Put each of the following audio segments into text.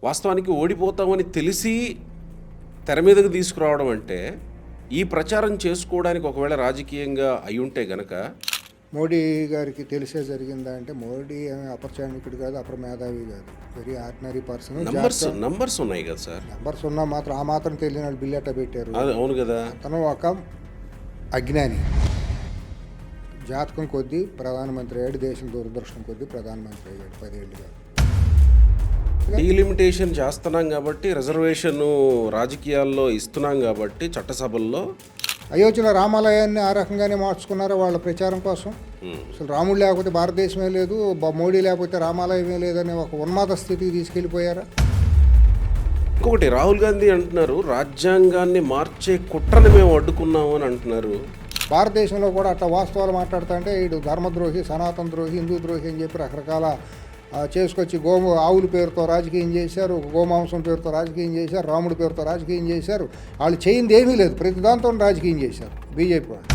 వాస్తవానికి ఓడిపోతామని తెలిసి తెర మీదకు తీసుకురావడం అంటే ఈ ప్రచారం చేసుకోవడానికి ఒకవేళ రాజకీయంగా అయ్యుంటే గనక మోడీ గారికి తెలిసే జరిగిందా అంటే మోడీ అపరచానికుడు కాదు, అపరమేధావి కాదు, వెరీ ఆర్డినరీ పర్సన్. నంబర్స్ ఉన్నాయి కదా సార్. నంబర్స్ ఉన్నా మాత్రం ఆ మాత్రం తెలియని వాళ్ళు బిల్ ఎట్ట పెట్టారు. అవును కదా. తను ఒక అజ్ఞాని. జాతకం కొద్దీ ప్రధానమంత్రి అయ్యాడు, దేశం దురదృష్టం కొద్దీ ప్రధానమంత్రి అయ్యాడు 10 ఏళ్ళుగా. డీలిమిటేషన్ చేస్తున్నాం కాబట్టి, రిజర్వేషన్ రాజకీయాల్లో ఇస్తున్నాం కాబట్టి చట్టసభల్లో అయోధ్యలో రామాలయాన్ని ఆ రకంగానే మార్చుకున్నారో వాళ్ళ ప్రచారం కోసం. అసలు రాముడు లేకపోతే భారతదేశమే లేదు, మోడీ లేకపోతే రామాలయమే లేదనే ఒక ఉన్మాద స్థితికి తీసుకెళ్ళిపోయారా. ఇంకొకటి రాహుల్ గాంధీ అంటున్నారు, రాజ్యాంగాన్ని మార్చే కుట్రని మేము అడ్డుకున్నాము అని అంటున్నారు. భారతదేశంలో కూడా అట్లా వాస్తవాలు మాట్లాడుతూ అంటే వీడు ధర్మద్రోహి, సనాతన ద్రోహి, హిందూ ద్రోహి అని చెప్పి రకరకాల చేసుకొచ్చి ఆవుల పేరుతో రాజకీయం చేశారు, గోమాంసం పేరుతో రాజకీయం చేశారు, రాముడి పేరుతో రాజకీయం చేశారు. వాళ్ళు చేయింది ఏమీ లేదు, ప్రతి దాంతో రాజకీయం చేశారు బీజేపీ వాళ్ళు.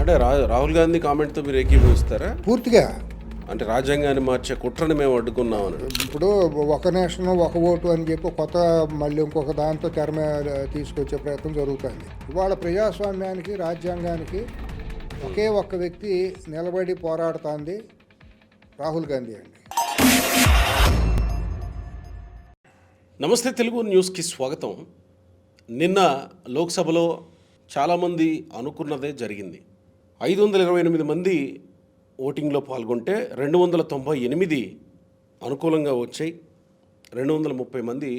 అంటే రాహుల్ గాంధీ కామెంట్తో మీరు ఏకీభవిస్తారా? పూర్తిగా. అంటే రాజ్యాంగాన్ని మార్చే కుట్రని మేము అడ్డుకున్నామని. ఇప్పుడు ఒక నేషన్ ఒక ఓటు అని చెప్పి కొత్త మళ్ళీ ఇంకొక దాంతో తెర మీద తీసుకొచ్చే ప్రయత్నం జరుగుతుంది. ఇవాళ ప్రజాస్వామ్యానికి, రాజ్యాంగానికి ఒకే ఒక్క వ్యక్తి నిలబడి పోరాడుతోంది, రాహుల్ గాంధీ అండి. నమస్తే తెలుగు న్యూస్కి స్వాగతం. నిన్న లోక్సభలో చాలామంది అనుకున్నదే జరిగింది. 528 మంది ఓటింగ్లో పాల్గొంటే 298 అనుకూలంగా వచ్చాయి, 230 మంది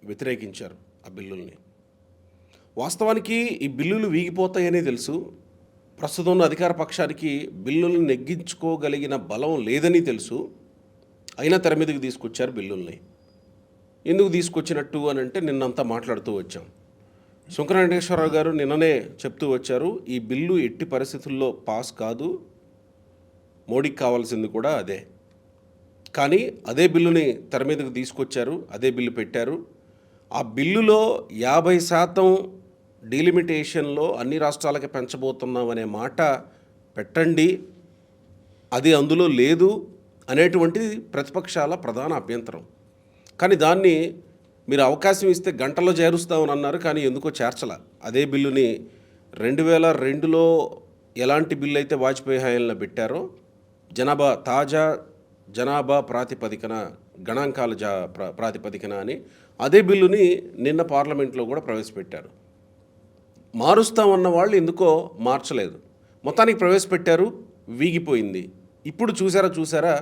వ్యతిరేకించారు ఆ బిల్లుల్ని. వాస్తవానికి ఈ బిల్లులు వీగిపోతాయనే తెలుసు. ప్రస్తుతం ఉన్న అధికార పక్షానికి బిల్లులను నెగ్గించుకోగలిగిన బలం లేదని తెలుసు. అయినా తెర మీదకి తీసుకొచ్చారు బిల్లుల్ని. ఎందుకు తీసుకొచ్చినట్టు అని అంటే నిన్నంతా మాట్లాడుతూ వచ్చాం. శంకర వెంకటేశ్వరరావు గారు నిన్ననే చెప్తూ వచ్చారు, ఈ బిల్లు ఎట్టి పరిస్థితుల్లో పాస్ కాదు, మోడీకి కావాల్సింది కూడా అదే. కానీ అదే బిల్లుని తెర మీదకి తీసుకొచ్చారు, అదే బిల్లు పెట్టారు. ఆ బిల్లులో 50% డీలిమిటేషన్లో అన్ని రాష్ట్రాలకి పెంచబోతున్నాం అనే మాట పెట్టండి, అది అందులో లేదు అనేటువంటిది ప్రతిపక్షాల ప్రధాన అభ్యంతరం. కానీ దాన్ని మీరు అవకాశం ఇస్తే గంటలో చేరుస్తామని అన్నారు, కానీ ఎందుకో చేర్చల. అదే బిల్లుని 2002లో ఎలాంటి బిల్లు అయితే వాజ్పేయి హయాంలో పెట్టారో, తాజా జనాభా ప్రాతిపదికన, గణాంకాల ప్రాతిపదికన అని అదే బిల్లుని నిన్న పార్లమెంట్లో కూడా ప్రవేశపెట్టారు. మారుస్తామన్న వాళ్ళు ఎందుకో మార్చలేదు, మొత్తానికి ప్రవేశపెట్టారు, వీగిపోయింది. ఇప్పుడు చూసారా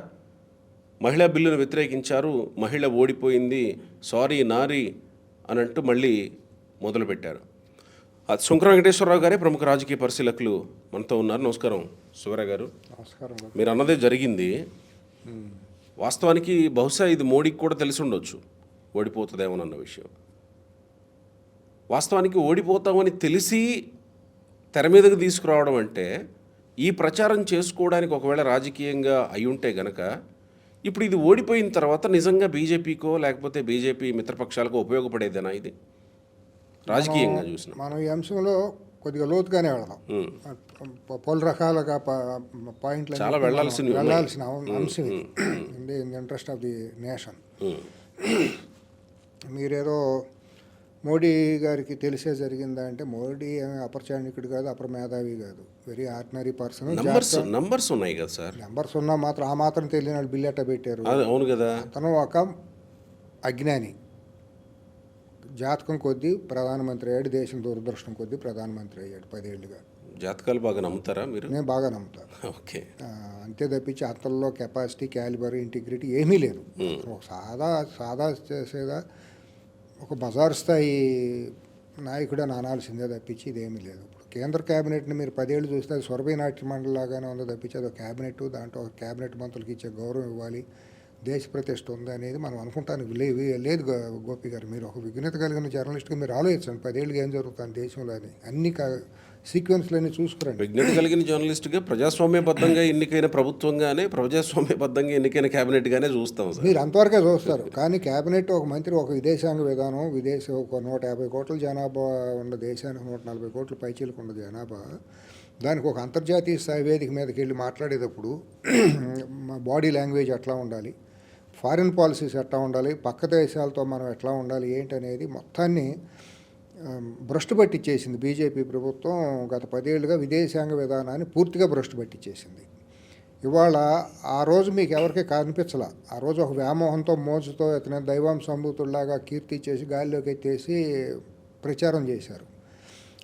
మహిళా బిల్లును వ్యతిరేకించారు, మహిళ ఓడిపోయింది, సారీ నారీ అని అంటూ మళ్ళీ మొదలుపెట్టారు. శంకర వెంకటేశ్వరరావు గారే ప్రముఖ రాజకీయ పరిశీలకులు మనతో ఉన్నారు. నమస్కారం సూర్య గారు. నమస్కారం. మీరు అన్నదే జరిగింది. వాస్తవానికి బహుశా ఇది మోడీకి కూడా తెలిసి ఉండొచ్చు ఓడిపోతుందేమోనన్న విషయం. వాస్తవానికి ఓడిపోతామని తెలిసి తెర మీదకు తీసుకురావడం అంటే ఈ ప్రచారం చేసుకోవడానికి ఒకవేళ రాజకీయంగా అయ్యుంటే గనక ఇప్పుడు ఇది ఓడిపోయిన తర్వాత నిజంగా బీజేపీకో లేకపోతే బీజేపీ మిత్రపక్షాలకు ఉపయోగపడేదేనా ఇది రాజకీయంగా చూసిన? మనం ఈ అంశంలో కొద్దిగా లోతుగానే వెళదాం. పలు రకాలుగా పాయింట్లు చాలా వెళ్ళాల్సిన అంశం in the interest of the nation. మీరేదో మోడీ గారికి తెలిసే జరిగిందా అంటే మోడీ అపరచానికుడు కాదు, అపరమేధావి కాదు, వెరీ ఆర్డినరీ పర్సన్. నంబర్స్ ఉన్నాయి కదా సార్. నంబర్స్ ఉన్నా మాత్రం ఆ మాత్రం తెలియని వాళ్ళు బిల్ ఎట్ట పెట్టారు. అవును కదా. తను ఒక అజ్ఞాని. జాతకం కొద్దీ ప్రధానమంత్రి అయ్యాడు, దేశం దురదృష్టం కొద్దీ ప్రధానమంత్రి అయ్యాడు 10 ఏళ్ళుగా. జాతకాలు బాగా నమ్ముతారా మీరు? నేను బాగా నమ్ముతాను. ఓకే. అంతే తప్పించి అతల్లో కెపాసిటీ, క్యాలిబర్, ఇంటిగ్రిటీ ఏమీ లేదు. ఒక సాదా చేసేదా ఒక బజారు స్థాయి నాయకుడు అని అనాల్సిందే తప్పించి ఇదేమీ లేదు. ఇప్పుడు కేంద్ర క్యాబినెట్ని మీరు 10 ఏళ్ళు చూస్తే అది స్వర్భీ నాట్య మండలి లాగానే ఉందో తప్పించి అది ఒక క్యాబినెట్, దాంట్లో ఒక క్యాబినెట్ మంత్రులకి ఇచ్చే గౌరవం ఇవ్వాలి, దేశ ప్రతిష్ట ఉంది అనేది మనం అనుకుంటానికి లేదు. గోపి గారు, మీరు ఒక విఘ్నత కలిగిన జర్నలిస్ట్గా మీరు ఆలోచించండి 10 ఏళ్ళకి ఏం జరుగుతుంది దేశంలో అని. అన్ని సీక్వెన్స్లన్నీ చూసుకురండి. విజ్ఞత కలిగిన జర్నలిస్ట్గా ప్రజాస్వామ్యబద్ధంగా ఎన్నికైన ప్రభుత్వంగానే, ప్రజాస్వామ్యబద్ధంగా ఎన్నికైన క్యాబినెట్గానే చూస్తాం సార్. మీరు అంతవరకే చూస్తారు. కానీ క్యాబినెట్ ఒక మంత్రి, ఒక విదేశాంగ విధానం, ఒక 150 కోట్ల జనాభా ఉన్న దేశానికి 140 కోట్ల పైచీలకు ఉన్న జనాభా, దానికి ఒక అంతర్జాతీయ స్థాయి వేదిక మీదకి వెళ్ళి మాట్లాడేటప్పుడు బాడీ లాంగ్వేజ్ ఎట్లా ఉండాలి, ఫారిన్ పాలసీస్ ఎట్లా ఉండాలి, పక్క దేశాలతో మనం ఎట్లా ఉండాలి ఏంటి అనేది మొత్తాన్ని భ్రష్టు పట్టించేసింది బీజేపీ ప్రభుత్వం. గత 10 ఏళ్ళుగా విదేశాంగ విధానాన్ని పూర్తిగా భ్రష్టు పట్టించేసింది. ఇవాళ ఆ రోజు మీకు ఎవరికి కనిపించలా. ఆ రోజు ఒక వ్యామోహంతో మోజుతో ఇతను దైవం సంభూతుల్లాగా కీర్తి చేసి గాలిలోకి ఎత్తేసి ప్రచారం చేశారు.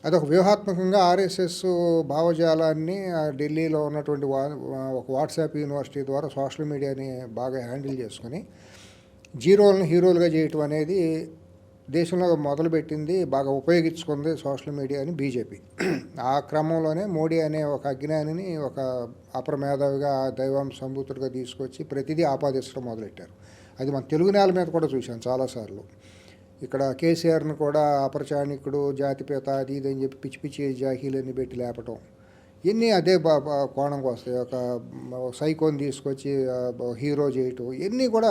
అదొక వ్యూహాత్మకంగా ఆర్ఎస్ఎస్ భావజాలాన్ని ఢిల్లీలో ఉన్నటువంటి ఒక వాట్సాప్ యూనివర్సిటీ ద్వారా సోషల్ మీడియాని బాగా హ్యాండిల్ చేసుకుని జీరోలను హీరోలుగా చేయటం అనేది దేశంలో మొదలుపెట్టింది, బాగా ఉపయోగించుకుంది సోషల్ మీడియాని బీజేపీ. ఆ క్రమంలోనే మోడీ అనే ఒక అజ్ఞానిని ఒక అపరమేధావిగా దైవం సంభూతుడిగా తీసుకొచ్చి ప్రతిదీ ఆపాదించడం మొదలెట్టారు. అది మన తెలుగు నేల మీద కూడా చూశాను చాలాసార్లు. ఇక్కడ కేసీఆర్ని కూడా అపరచాణికుడు, జాతిపేత, అది ఇది అని చెప్పి పిచ్చి పిచ్చి జాకీలన్నీ పెట్టి లేపటం, ఇవన్నీ అదే కోణంకి వస్తాయి. ఒక సైకోని తీసుకొచ్చి హీరో చేయటం, ఇవన్నీ కూడా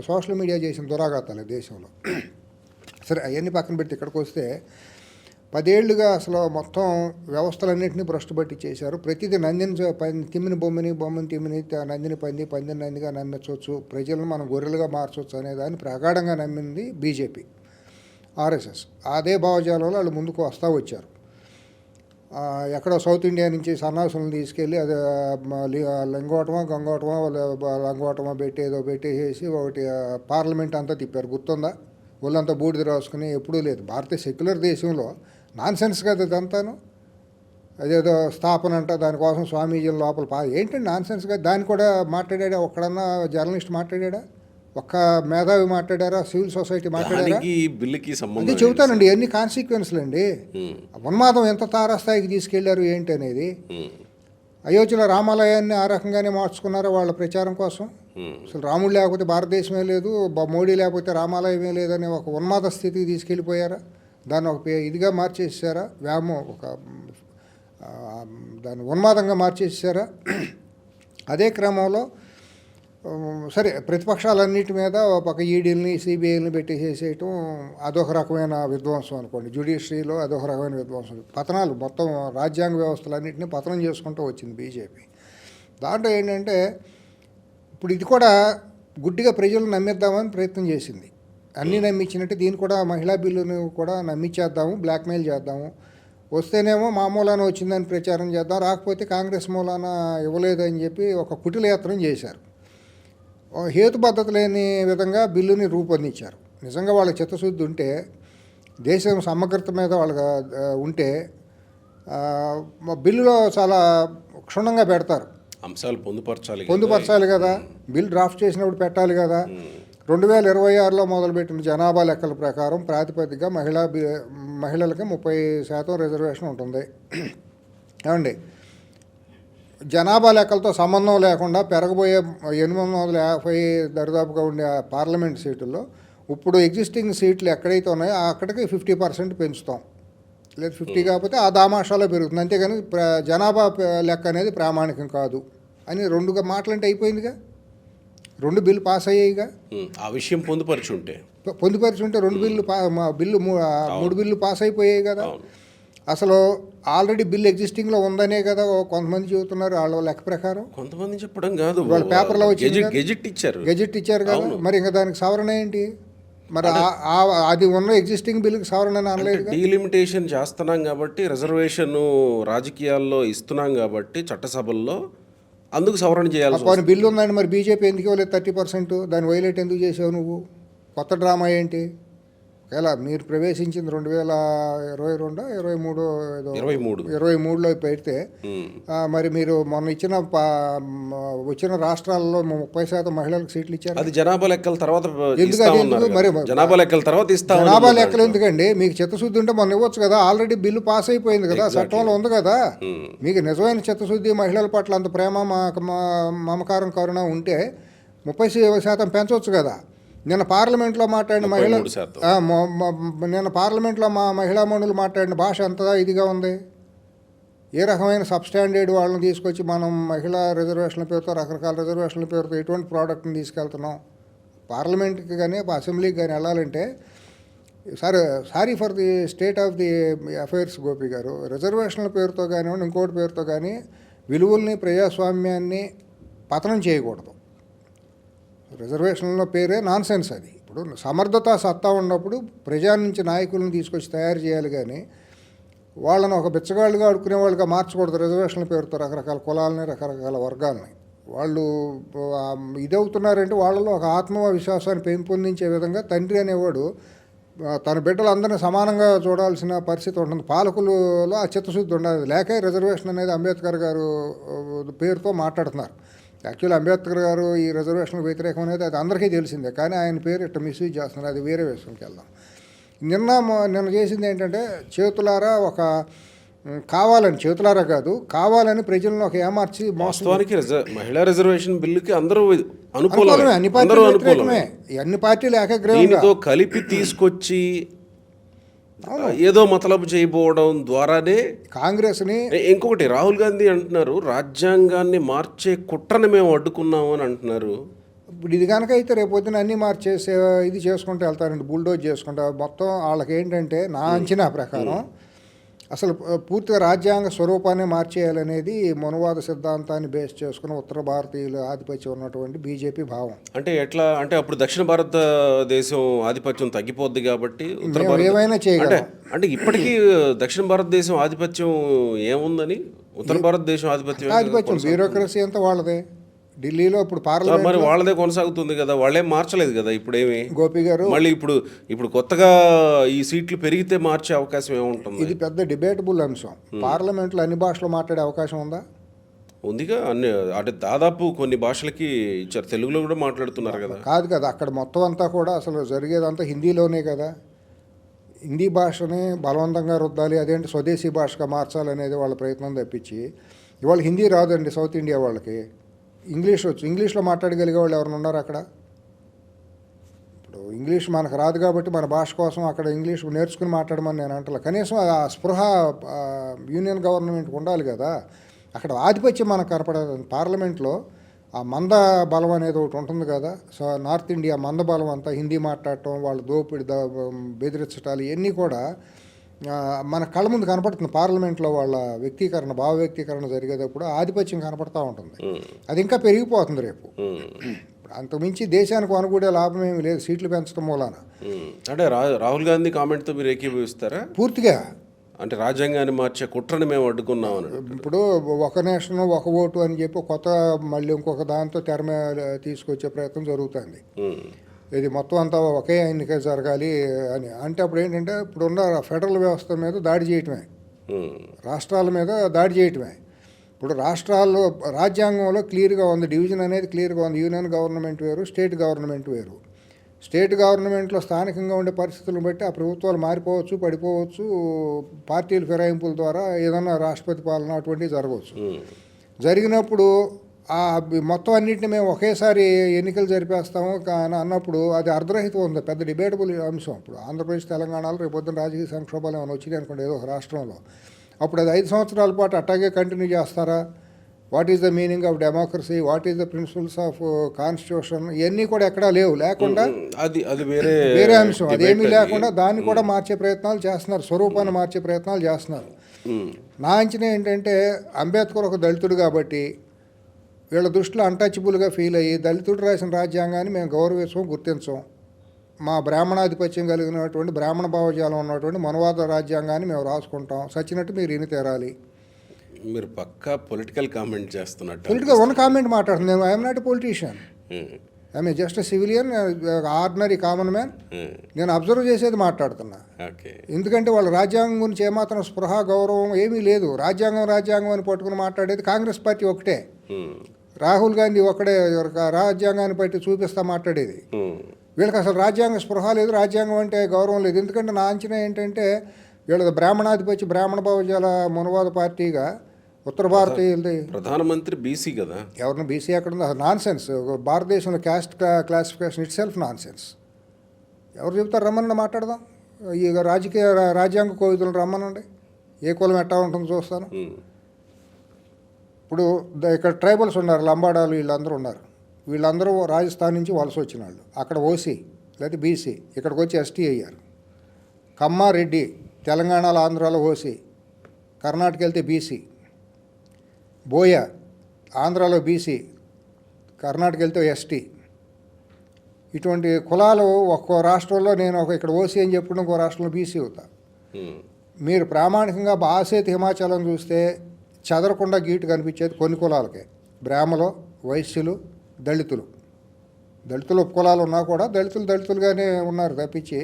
సోషల్ మీడియా చేసిన దురాఘాతాలే దేశంలో. సరే, అవన్నీ పక్కన పెట్టి ఇక్కడికి వస్తే 10 ఏళ్ళుగా అసలు మొత్తం వ్యవస్థలన్నింటినీ భ్రష్టు పట్టించేశారు. ప్రతిదీ తిమ్మిని బొమ్మని తిమ్మిని, నందిని పందిని నందిగా నమ్మచ్చు, ప్రజలను మనం గొర్రెలుగా మార్చవచ్చు అనే దాన్ని ప్రగాఢంగా నమ్మింది బీజేపీ, ఆర్ఎస్ఎస్. అదే భావజాలంలో వాళ్ళు ముందుకు వచ్చారు. ఎక్కడో సౌత్ ఇండియా నుంచి సన్నాసులను తీసుకెళ్ళి అది లంగోటమా లంగోటమా పెట్టేసేసి ఒకటి పార్లమెంట్ అంతా తిప్పారు. గుర్తుందా? ఒళ్ళంతా బూడిద రాసుకుని ఎప్పుడూ లేదు. భారతీయ సెక్యులర్ దేశంలో నాన్ సెన్స్ కదా ఇదంతాను. అదేదో స్థాపన అంట, దానికోసం స్వామీజీల లోపల ఏంటంటే నాన్ సెన్స్ కదా. దాన్ని కూడా మాట్లాడా? ఒక్కడన్నా జర్నలిస్ట్ మాట్లాడా? ఒక్క మేధావి మాట్లాడారా? సివిల్ సొసైటీ మాట్లాడారా? అది చెబుతానండి, ఎన్ని కాన్సిక్వెన్స్లు అండి. ఉన్మాదం ఎంత తారాస్థాయికి తీసుకెళ్లారు ఏంటి అనేది. అయోధ్యలో రామాలయాన్ని ఆ రకంగానే మార్చుకున్నారో వాళ్ళ ప్రచారం కోసం. అసలు రాముడు లేకపోతే భారతదేశమే లేదు, మోడీ లేకపోతే రామాలయమే లేదని ఒక ఉన్మాద స్థితికి తీసుకెళ్ళిపోయారా? దాన్ని ఒక ఇదిగా మార్చేసారా? దాన్ని ఉన్మాదంగా మార్చేసారా? అదే క్రమంలో సరే, ప్రతిపక్షాలన్నిటి మీద ఒక ఈడీలని సిబిఐని పెట్టేసేయటం అదొక రకమైన విధ్వంసం అనుకోండి. జ్యుడిషియరీలో అదొక రకమైన విధ్వంసం. పతనాలు మొత్తం రాజ్యాంగ వ్యవస్థలన్నింటినీ పతనం చేసుకుంటూ వచ్చింది బీజేపీ. దాంట్లో ఏంటంటే ఇప్పుడు ఇది కూడా గుడ్డిగా ప్రజలను నమ్మిద్దామని ప్రయత్నం చేసింది. అన్నీ నమ్మించినట్టు దీన్ని కూడా మహిళా బిల్లును కూడా నమ్మించేద్దాము, బ్లాక్మెయిల్ చేద్దాము. వస్తేనేమో మా మూలాన వచ్చిందని ప్రచారం చేద్దాం, రాకపోతే కాంగ్రెస్ మూలాన ఇవ్వలేదని చెప్పి ఒక కుటిలయత్నం చేశారు. హేతుబద్ధత లేని విధంగా బిల్లుని రూపొందించారు. నిజంగా వాళ్ళ చిత్తశుద్ధి ఉంటే, దేశం సమగ్రత మీద వాళ్ళకి ఉంటే బిల్లులో చాలా క్షుణ్ణంగా పెడతారు. అంశాలు పొందుపరచాలి కదా. బిల్ డ్రాఫ్ట్ చేసినప్పుడు పెట్టాలి కదా. 2026లో మొదలుపెట్టిన జనాభా లెక్కల ప్రకారం ప్రాతిపదికగా మహిళలకి 30% రిజర్వేషన్ ఉంటుంది. ఏమండి, జనాభా లెక్కలతో సంబంధం లేకుండా పెరగబోయే 850 దరిదాపుగా ఉండే పార్లమెంట్ సీటుల్లో ఇప్పుడు ఎగ్జిస్టింగ్ సీట్లు ఎక్కడైతే ఉన్నాయో అక్కడికి 50% పెంచుతాం. లేదు 50 కాకపోతే ఆ దామాషాలో పెరుగుతుంది. అంతేగాని జనాభా లెక్క అనేది ప్రామాణికం కాదు అని 2 మాటలంటే అయిపోయిందిగా. 2 బిల్లు పాస్ అయ్యాయిగా. ఆ విషయం పొందుపరిచుంటే 3 బిల్లు పాస్ అయిపోయాయి కదా. అసలు ఆల్రెడీ బిల్ ఎగ్జిస్టింగ్లో ఉందనే కదా కొంతమంది చెబుతున్నారు. వాళ్ళ లెక్క ప్రకారం కొంతమంది చెప్పడం కాదు, వాళ్ళ పేపర్లో వచ్చి గెజెట్ ఇచ్చారు కదా. మరి ఇంకా దానికి సవరణ ఏంటి? మరి అది ఉన్న ఎగ్జిస్టింగ్ బిల్లుకి సవరణ అనలేదు. డీలిమిటేషన్ చేస్తున్నాం కాబట్టి, రిజర్వేషన్ రాజకీయాల్లో ఇస్తున్నాం కాబట్టి చట్టసభల్లో, అందుకు సవరణ చేయాలి. బిల్లు ఉందండి, మరి బీజేపీ ఎందుకు ఇవ్వలేదు 30%? దాన్ని వైలేట్ ఎందుకు చేసావు నువ్వు? కొత్త డ్రామా ఏంటి? ఎలా మీరు ప్రవేశించింది 2022 23లో పెడితే మరి మీరు మొన్న వచ్చిన రాష్ట్రాల్లో 30% మహిళలకు సీట్లు ఇచ్చారు. అది జనాభా లెక్కల తర్వాత మరి జనాభా లెక్కలు ఎందుకండి? మీకు చిత్తశుద్ధి ఉంటే మొన్న ఇవ్వచ్చు కదా. ఆల్రెడీ బిల్లు పాస్ అయిపోయింది కదా, చట్టంలో ఉంది కదా. మీకు నిజమైన చిత్తశుద్ధి, మహిళల పట్ల అంత ప్రేమ మమకారం కరుణ ఉంటే 30% పెంచవచ్చు కదా. నిన్న పార్లమెంట్లో మాట్లాడిన మా మహిళా మనులు మాట్లాడిన భాష ఎంత ఇదిగా ఉంది. ఏ రకమైన సబ్స్టాండర్డ్ వాళ్ళని తీసుకొచ్చి మనం మహిళా రిజర్వేషన్ల పేరుతో, రకరకాల రిజర్వేషన్ల పేరుతో ఎటువంటి ప్రోడక్ట్ని తీసుకెళ్తున్నాం. పార్లమెంట్కి కానీ అసెంబ్లీకి కానీ వెళ్ళాలంటే sorry for the state of the affairs Gopi గారు, రిజర్వేషన్ల పేరుతో కానివ్వండి, ఇంకోటి పేరుతో కానీ విలువల్ని, ప్రజాస్వామ్యాన్ని పతనం చేయకూడదు. రిజర్వేషన్లో పేరే నాన్ సెన్స్ అది. ఇప్పుడు సమర్థత సత్తా ఉన్నప్పుడు ప్రజా నుంచి నాయకులను తీసుకొచ్చి తయారు చేయాలి, కానీ వాళ్ళని ఒక బిచ్చగాళ్ళుగా ఆడుకునే వాళ్ళుగా మార్చకూడదు. రిజర్వేషన్ల పేరుతో రకరకాల కులాలని, రకరకాల వర్గాలని వాళ్ళు ఇదవుతున్నారంటే వాళ్ళలో ఒక ఆత్మవిశ్వాసాన్ని పెంపొందించే విధంగా తండ్రి అనేవాడు తన బిడ్డలందరినీ సమానంగా చూడాల్సిన పరిస్థితి ఉంటుంది. పాలకులలో ఆ చిత్తశుద్ధి ఉండదు. లేక రిజర్వేషన్ అనేది అంబేద్కర్ గారు పేరుతో మాట్లాడుతున్నారు. యాక్చువల్లీ అంబేద్కర్ గారు ఈ రిజర్వేషన్కి వ్యతిరేకం అనేది అది అందరికీ తెలిసిందే, కానీ ఆయన పేరు ఇట్లా మిస్యూజ్ చేస్తున్నారు. అది వేరే విషయంకి వెళ్దాం. నిన్న చేసింది ఏంటంటే చేతులారా కావాలని, చేతులారా కాదు, కావాలని ప్రజలను ఒక ఏమార్చి వాస్తవానికి మహిళా రిజర్వేషన్ బిల్లుకి అందరూ అనుకూలమే, అన్ని పార్టీలు వ్యతిరేకమే, అన్ని పార్టీలు ఏకగ్రీవంగా కలిపి తీసుకొచ్చి ఏదో మతలబు చేయబోవడం ద్వారానే కాంగ్రెస్ని. ఇంకొకటి రాహుల్ గాంధీ అంటున్నారు రాజ్యాంగాన్ని మార్చే కుట్రని మేము అడ్డుకున్నాము అని అంటున్నారు. ఇప్పుడు ఇది కనుక అయితే రేపు పొద్దున అన్నీ మార్చేసే ఇది చేసుకుంటూ వెళ్తారండి, బుల్డోజ్ చేసుకుంటా. మొత్తం వాళ్ళకి ఏంటంటే నా అంచనా ప్రకారం అసలు పూర్తిగా రాజ్యాంగ స్వరూపాన్ని మార్చేయాలనేది మనువాద సిద్ధాంతాన్ని బేస్ చేసుకుని ఉత్తర భారతీయుల ఆధిపత్యం ఉన్నటువంటి బీజేపీ భావం. అంటే ఎట్లా అంటే అప్పుడు దక్షిణ భారతదేశం ఆధిపత్యం తగ్గిపోద్ది కాబట్టి ఏమైనా చేయగలం. అంటే ఇప్పటికీ దక్షిణ భారతదేశం ఆధిపత్యం ఏముందని, ఉత్తర భారతదేశం ఆధిపత్యం బ్యూరోక్రసీ అంతా వాళ్ళదే. ఢిల్లీలో ఇప్పుడు పార్లమెంట్ మరి వాళ్ళదే కొనసాగుతుంది కదా, వాళ్ళేం మార్చలేదు కదా ఇప్పుడేమి. గోపి గారు మళ్ళీ ఇప్పుడు కొత్తగా ఈ సీట్లు పెరిగితే మార్చే అవకాశం ఏముంటుంది? ఇది పెద్ద డిబేటబుల్ అంశం. పార్లమెంట్లో అన్ని భాషలు మాట్లాడే అవకాశం ఉందా? ఉందిగా. అన్ని అంటే దాదాపు కొన్ని భాషలకి ఇచ్చారు, తెలుగులో కూడా మాట్లాడుతున్నారు కదా. కాదు కదా, అక్కడ మొత్తం అంతా కూడా అసలు జరిగేదంతా హిందీలోనే కదా. హిందీ భాషని బలవంతంగా రుద్దాలి, అదేంటి స్వదేశీ భాషగా మార్చాలనేది వాళ్ళ ప్రయత్నం తప్పించి, ఇవాళ హిందీ రాదండి సౌత్ ఇండియా వాళ్ళకి, ఇంగ్లీష్ వచ్చు. ఇంగ్లీష్లో మాట్లాడగలిగే వాళ్ళు ఎవరైనా ఉన్నారు అక్కడ? ఇప్పుడు ఇంగ్లీష్ మనకు రాదు కాబట్టి మన భాష కోసం అక్కడ ఇంగ్లీష్ నేర్చుకుని మాట్లాడమని నేను అంటలే. కనీసం ఆ స్పృహ యూనియన్ గవర్నమెంట్కి ఉండాలి కదా. అక్కడ ఆధిపత్యం మనకు కనపడదు. పార్లమెంట్లో ఆ మంద బలం అనేది ఒకటి ఉంటుంది కదా. సో నార్త్ ఇండియా మంద బలం అంతా హిందీ మాట్లాడటం, వాళ్ళు దోపిడి బెదిరించటాలు ఇవన్నీ కూడా మన కళ్ళ ముందు కనపడుతుంది. పార్లమెంట్లో వాళ్ళ వ్యక్తీకరణ, భావ వ్యక్తీకరణ జరిగేటప్పుడు ఆధిపత్యం కనపడతా ఉంటుంది. అది ఇంకా పెరిగిపోతుంది రేపు. అంతకుమించి దేశానికి అనుకూడే లాభం ఏమి లేదు సీట్లు పెంచడం మూలాన. అంటే రాహుల్ గాంధీ కామెంట్తో మీరు ఏకీభవిస్తారా? పూర్తిగా. అంటే రాజ్యాంగాన్ని మార్చే కుట్రని మేము అడ్డుకున్నామని. ఇప్పుడు ఒక నేషన్ ఒక ఓటు అని చెప్పి కొత్త మళ్ళీ ఇంకొక దాంతో తెర మీద తీసుకొచ్చే ప్రయత్నం జరుగుతుంది. ఇది మొత్తం అంతా ఒకే ఎన్నిక జరగాలి అని అంటే అప్పుడు ఏంటంటే ఇప్పుడున్న ఫెడరల్ వ్యవస్థ మీద దాడి చేయటమే, రాష్ట్రాల మీద దాడి చేయటమే. ఇప్పుడు రాష్ట్రాల్లో రాజ్యాంగంలో క్లియర్గా ఉంది, డివిజన్ అనేది క్లియర్గా ఉంది. యూనియన్ గవర్నమెంట్ వేరు, స్టేట్ గవర్నమెంట్ వేరు. స్టేట్ గవర్నమెంట్లో స్థానికంగా ఉండే పరిస్థితులను బట్టి ఆ ప్రభుత్వాలు మారిపోవచ్చు, పడిపోవచ్చు, పార్టీల ఫిరాయింపుల ద్వారా ఏదైనా రాష్ట్రపతి పాలన అటువంటివి జరగవచ్చు. జరిగినప్పుడు ఆ మొత్తం అన్నింటినీ మేము ఒకేసారి ఎన్నికలు జరిపేస్తాము కానీ అన్నప్పుడు అది అర్ధరహితం ఉంది, పెద్ద డిబేటబుల్ అంశం. ఇప్పుడు ఆంధ్రప్రదేశ్, తెలంగాణలో రేపు పొద్దున రాజకీయ సంక్షోభాలు ఏమైనా వచ్చినాయి అనుకోండి ఏదో ఒక రాష్ట్రంలో, అప్పుడు అది 5 సంవత్సరాల పాటు అట్టాగే కంటిన్యూ చేస్తారా? What is the meaning of democracy, what is the principles of constitution, ఇవన్నీ కూడా ఎక్కడా లేవు. లేకుండా అది వేరే అంశం, అదేమీ లేకుండా దాన్ని కూడా మార్చే ప్రయత్నాలు చేస్తున్నారు, స్వరూపాన్ని మార్చే ప్రయత్నాలు చేస్తున్నారు. నా అంచనా ఏంటంటే అంబేద్కర్ ఒక దళితుడు కాబట్టి వీళ్ళ దృష్టిలో అన్టచబుల్గా ఫీల్ అయ్యి దళితుడు రాసిన రాజ్యాంగాన్ని మేము గౌరవించం, గుర్తించం, మా బ్రాహ్మణాధిపత్యం కలిగినటువంటి బ్రాహ్మణ భావజాలం ఉన్నటువంటి మనవాద రాజ్యాంగాన్ని మేము రాసుకుంటాం, సచ్చినట్టు మీరు ఇని తీరాలి. మీరు పక్కా పొలిటికల్ కామెంట్ చేస్తున్నట్టు. పొలిటికల్ వన్ కామెంట్ మాట్లాడుతుంది. నేను I'm not a politician, I'm just a civilian, ordinary common man. నేను అబ్జర్వ్ చేసేది మాట్లాడుతున్నా. ఎందుకంటే వాళ్ళ రాజ్యాంగం గురించి ఏమాత్రం స్పృహ, గౌరవం ఏమీ లేదు. రాజ్యాంగం అని పట్టుకుని మాట్లాడేది కాంగ్రెస్ పార్టీ ఒకటే. రాహుల్ గాంధీ ఒకడే రాజ్యాంగాన్ని బట్టి చూపిస్తా మాట్లాడేది. వీళ్ళకి అసలు రాజ్యాంగ స్పృహ లేదు, రాజ్యాంగం అంటే గౌరవం లేదు. ఎందుకంటే నా అంచనా ఏంటంటే వీళ్ళది బ్రాహ్మణాధిపత్యం, బ్రాహ్మణ భావజాల మనవాద పార్టీగా ఉత్తర భారతీయులది. ప్రధానమంత్రి బీసీ కదా, ఎవరిని బీసీ ఎక్కడ ఉందో అది నాన్ సెన్స్. భారతదేశంలో caste classification it self non sense. ఎవరు చెప్తారు? రమ్మనండి మాట్లాడదాం. ఈ రాజ్యాంగ కోవిదులను రమ్మనండి, ఏ కులం ఎట్టా ఉంటుందో చూస్తాను. ఇప్పుడు ఇక్కడ ట్రైబల్స్ ఉన్నారు, లంబాడాలు, వీళ్ళందరూ ఉన్నారు. వీళ్ళందరూ రాజస్థాన్ నుంచి వలస వచ్చిన వాళ్ళు. అక్కడ ఓసీ లేదా బీసీ, ఇక్కడికి వచ్చి ఎస్టీ అయ్యారు. కమ్మ, రెడ్డి తెలంగాణలో, ఆంధ్రాలో ఓసీ, కర్ణాటక వెళ్తే బీసీ. బోయ ఆంధ్రాలో బీసీ, కర్ణాటక వెళ్తే ఎస్టీ. ఇటువంటి కులాలు ఒక్కో రాష్ట్రంలో నేను ఇక్కడ ఓసీ అని చెప్పుకుంటే ఇంకో రాష్ట్రంలో బీసీ అవుతా. మీరు ప్రామాణికంగా బాసేత్ హిమాచలం చూస్తే చెదరకుండా గీటు కనిపించేది కొన్ని కులాలకే. బ్రాహ్మలు, వైశ్యులు, దళితులు కులాలు ఉన్నా కూడా దళితులుగానే ఉన్నారు తప్పించి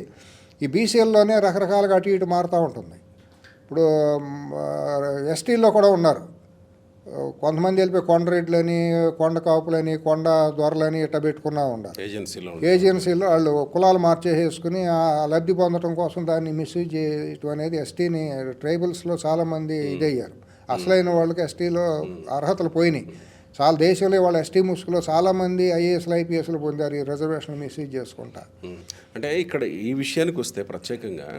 ఈ బీసీల్లోనే రకరకాలుగా అటు ఇటు మారుతూ ఉంటుంది. ఇప్పుడు ఎస్టీల్లో కూడా ఉన్నారు. కొంతమంది వెళ్ళిపోయి కొండరెడ్లని, కొండ కాపులని, కొండ దొరలని ఇట్లా పెట్టుకున్నా ఉన్నారు. ఏజెన్సీలో వాళ్ళు కులాలు మార్చేసుకుని ఆ లబ్ధి పొందడం కోసం దాన్ని మిస్యూజ్ చేయటం అనేది ఎస్టీని ట్రైబల్స్లో చాలామంది ఇదయ్యారు. అసలైన వాళ్ళకి ఎస్టీలో అర్హతలు పోయినాయి. చాలా దేశంలో వాళ్ళ ఎస్టీ ముసుగులో చాలామంది ఐఏఎస్లు, ఐపీఎస్లు పొందారు ఈ రిజర్వేషన్ మిస్యూజ్ చేసుకుంటా. అంటే ఇక్కడ ఈ విషయానికి వస్తే ప్రత్యేకంగా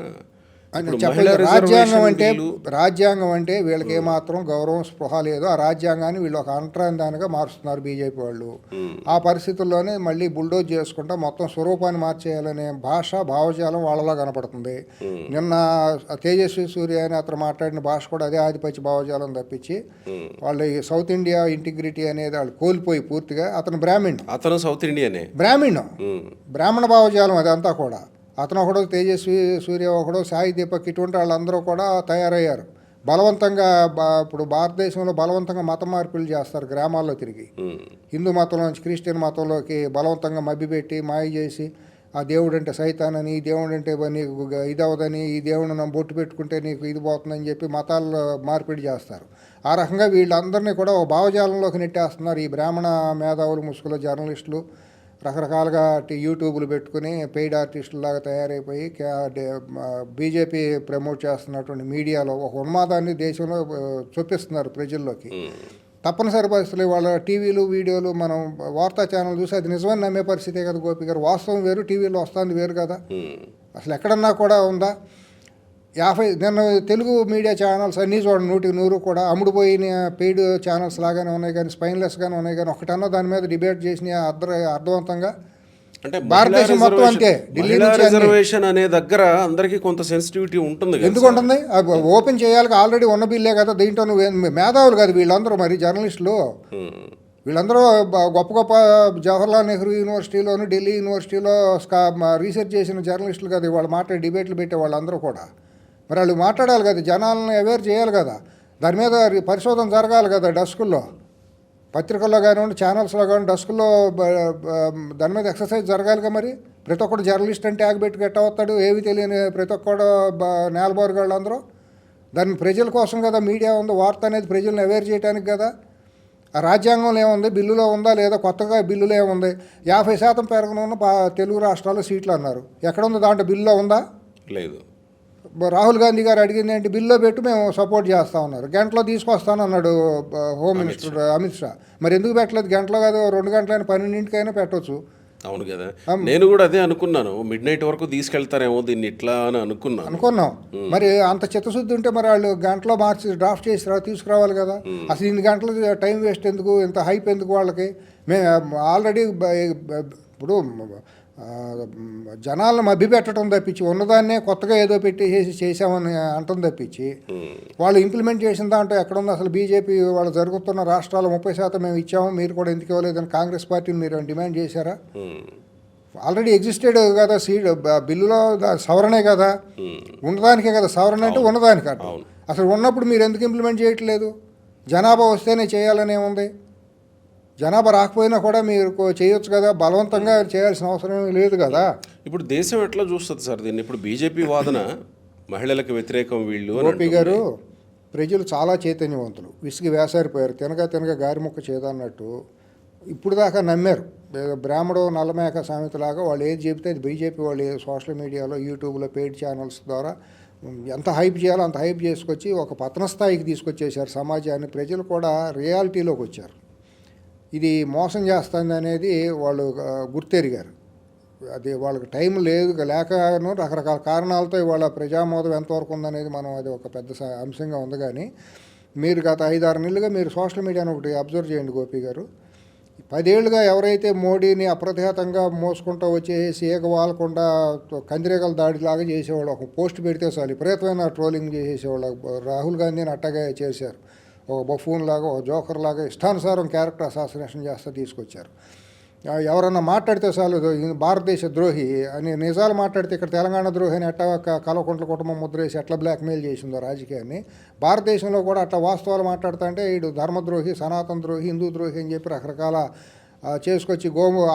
రాజ్యాంగం అంటే వీళ్ళకి ఏమాత్రం గౌరవం, స్పృహ లేదు. ఆ రాజ్యాంగాన్ని వీళ్ళు ఒక అంటరానిదానిగా మారుస్తున్నారు బీజేపీ వాళ్ళు. ఆ పరిస్థితుల్లోనే మళ్ళీ బుల్డోజ్ చేసుకుంటా మొత్తం స్వరూపాన్ని మార్చేయాలనే భావజాలం వాళ్ళలా కనపడుతుంది. నిన్న తేజస్వి సూర్య అని అతను మాట్లాడిన భాష కూడా అదే ఆధిపత్య భావజాలం తప్పించి వాళ్ళు ఈ సౌత్ ఇండియా ఇంటిగ్రిటీ అనేది వాళ్ళు కోల్పోయి పూర్తిగా. అతను సౌత్ ఇండియానే బ్రాహ్మణ భావజాలం అదంతా కూడా. అతను ఒకడో, తేజస్వి సూర్య ఒకడో, సాయి దీపక్ ఇటువంటి వాళ్ళందరూ కూడా తయారయ్యారు. బలవంతంగా ఇప్పుడు భారతదేశంలో బలవంతంగా మత మార్పిళ్ళు చేస్తారు గ్రామాల్లో తిరిగి. హిందూ మతంలోంచి క్రిస్టియన్ మతంలోకి బలవంతంగా మభ్యపెట్టి మాయ చేసి ఆ దేవుడు అంటే సైతానని, ఈ దేవుడు అంటే నీకు ఇది అవదని, ఈ దేవుడిని నన్ను బొట్టు పెట్టుకుంటే నీకు ఇది పోతుందని చెప్పి మతాల్లో మార్పిడి చేస్తారు. ఆ రకంగా వీళ్ళందరినీ కూడా ఒక భావజాలంలోకి నెట్టేస్తున్నారు ఈ బ్రాహ్మణ మేధావులు, ముసుగులు, జర్నలిస్టులు. రకరకాలుగా యూట్యూబ్లు పెట్టుకుని పెయిడ్ ఆర్టిస్టులాగా తయారైపోయి బీజేపీ ప్రమోట్ చేస్తున్నటువంటి మీడియాలో ఒక ఉన్మాదాన్ని దేశంలో చూపిస్తున్నారు ప్రజల్లోకి. తప్పనిసరి పరిస్థితులు వాళ్ళ టీవీలు, వీడియోలు, మనం వార్తా ఛానల్ చూసి అది నిజమని నమ్మే పరిస్థితే కదా గోపి గారు. వాస్తవం వేరు, టీవీలో వస్తుంది వేరు కదా. అసలు ఎక్కడన్నా కూడా ఉందా? నిన్న తెలుగు మీడియా ఛానల్స్ అన్నీ చూడండి 100% కూడా అమ్ముడుపోయిన పెయిడ్ ఛానల్స్ లాగానే ఉన్నాయి, కానీ స్పైన్లెస్గానే ఉన్నాయి. కానీ ఒకటన్నా దాని మీద డిబేట్ చేసిన అర్థవంతంగా అంటే భారతదేశం మొత్తం అంతే. ఢిల్లీ రిజర్వేషన్ అనే దగ్గర అందరికీ కొంత సెన్సిటివిటీ ఉంటుంది. ఎందుకు ఉంటుంది? ఓపెన్ చేయాలి, ఆల్రెడీ ఉన్న బిల్లే కదా. దీంట్లో నువ్వు మేధావులు కాదు వీళ్ళందరూ, మరి జర్నలిస్టులు వీళ్ళందరూ గొప్ప గొప్ప జవహర్లాల్ నెహ్రూ యూనివర్సిటీలోను, ఢిల్లీ యూనివర్సిటీలో రీసెర్చ్ చేసిన జర్నలిస్టులు కదా. వాళ్ళు మాట్లాడి డిబేట్లు పెట్టే వాళ్ళందరూ కూడా మరి వాళ్ళు మాట్లాడాలి కదా, జనాలను అవేర్ చేయాలి కదా, దాని మీద పరిశోధన జరగాలి కదా. డస్కుల్లో, పత్రికల్లో కానివ్వండి, ఛానల్స్లో కానివ్వండి, డస్కుల్లో దాని మీద ఎక్సర్సైజ్ జరగాలిగా. మరి ప్రతి ఒక్కడు జర్నలిస్ట్ అంటే ఆగిపెట్టి గట్టవుతాడు, ఏవి తెలియని ప్రతి ఒక్కడు నేలబారుగాళ్ళు అందరూ. దాన్ని ప్రజల కోసం కదా మీడియా ఉంది, వార్త అనేది ప్రజలను అవేర్ చేయడానికి కదా. ఆ రాజ్యాంగంలో ఏముంది, బిల్లులో ఉందా లేదా, కొత్తగా బిల్లులో ఏముంది? 50% పెరగనున్న తెలుగు రాష్ట్రాల్లో సీట్లు అన్నారు. ఎక్కడుంది? దాంట్లో బిల్లులో ఉందా? లేదు. రాహుల్ గాంధీ గారు అడిగింది ఏంటి? బిల్లో పెట్టి మేము సపోర్ట్ చేస్తా ఉన్నారు. గంటలో తీసుకొస్తాను అన్నాడు హోమ్ మినిస్టర్ అమిత్ షా. మరి ఎందుకు పెట్టలేదు? గంటలో కాదు, 2 గంటలైనా 12ంటికైనా పెట్టవచ్చు. అవును కదా, నేను కూడా అదే అనుకున్నాను. మిడ్ వరకు తీసుకెళ్తారేమో దీన్ని ఇట్లా అని అనుకున్నాం. మరి అంత చిత్తశుద్ధి ఉంటే మరి వాళ్ళు గంటలో మార్చి డ్రాఫ్ట్ చేసి తీసుకురావాలి కదా. అసలు 2 గంటలు టైం వేస్ట్ ఎందుకు, ఇంత హైప్ ఎందుకు వాళ్ళకి? మేము ఆల్రెడీ ఇప్పుడు జనాలను మభ్యపెట్టడం తప్పించి ఉన్నదాన్నే కొత్తగా ఏదో చేసామని అంటం తప్పించి వాళ్ళు ఇంప్లిమెంట్ చేసిన దాంట్లో ఎక్కడుంది అసలు? బీజేపీ వాళ్ళు జరుగుతున్న రాష్ట్రాలు 30% మేము ఇచ్చాము, మీరు కూడా ఎందుకు ఇవ్వలేదని కాంగ్రెస్ పార్టీని మీరు డిమాండ్ చేశారా? ఆల్రెడీ ఎగ్జిస్టెడ్ కదా బిల్లులో సవరణే కదా, ఉన్నదానికే కదా సవరణ అంటే ఉన్నదానికి. అసలు ఉన్నప్పుడు మీరు ఎందుకు ఇంప్లిమెంట్ చేయట్లేదు? జనాభా వస్తేనే చేయాలనే ఉంది. జనాభా రాకపోయినా కూడా మీరు చేయొచ్చు కదా, బలవంతంగా చేయాల్సిన అవసరం లేదు కదా. ఇప్పుడు దేశం ఎట్లా చూస్తుంది సార్ దీన్ని? ఇప్పుడు బీజేపీ వాదన మహిళలకు వ్యతిరేకం వీళ్ళు. గోపి గారు, ప్రజలు చాలా చైతన్యవంతులు, విసిగి వేసారిపోయారు. తినగా గారిముక్క చేదన్నట్టు ఇప్పుడు దాకా నమ్మారు. బ్రాహ్మడు నల్లమేక సామెతలాగా వాళ్ళు ఏది చెబితే అది బీజేపీ వాళ్ళు సోషల్ మీడియాలో, యూట్యూబ్లో, పెయిడ్ ఛానల్స్ ద్వారా ఎంత హైప్ చేయాలో అంత హైప్ చేసుకొచ్చి ఒక పతన స్థాయికి తీసుకొచ్చేసారు సమాజాన్ని. ప్రజలు కూడా రియాలిటీలోకి వచ్చారు. ఇది మోసం చేస్తుంది అనేది వాళ్ళు గుర్తెరిగారు. అది వాళ్ళకి టైం లేదు లేకను రకరకాల కారణాలతో ఇవాళ ప్రజామోదం ఎంతవరకు ఉందనేది మనం అది ఒక పెద్ద అంశంగా ఉంది. కానీ మీరు గత 5-6 నెలలుగా మీరు సోషల్ మీడియాను ఒకటి అబ్జర్వ్ చేయండి గోపి గారు. 10 ఏళ్ళుగా ఎవరైతే మోడీని అప్రతిహతంగా మోసుకుంటూ వచ్చేసి ఏకవాలకుండా కందిరేగల దాడిలాగా చేసేవాళ్ళు, ఒక పోస్ట్ పెడితే చాలు విపరీతమైన ట్రోలింగ్ చేసేవాళ్ళు. రాహుల్ గాంధీని అట్టగా చేశారు. ఒక బఫూన్ లాగా, ఒక జోకర్ లాగా ఇష్టానుసారం క్యారెక్టర్ అసాసినేషన్ చేస్తూ తీసుకొచ్చారు. ఎవరన్నా మాట్లాడితే చాలు ఈయన భారతదేశ ద్రోహి అని నిజాలు మాట్లాడితే ఇక్కడ తెలంగాణ ద్రోహి అని ఎట్లా కల్వకుంట్ల కుటుంబం ముద్రేసి ఎట్లా బ్లాక్మెయిల్ చేసిందో రాజకీయాన్ని, భారతదేశంలో కూడా అట్లా వాస్తవాలు మాట్లాడుతూ అంటే వీడు ధర్మద్రోహి, సనాతన ద్రోహి, హిందూ ద్రోహి అని చెప్పి రకరకాల చేసుకొచ్చి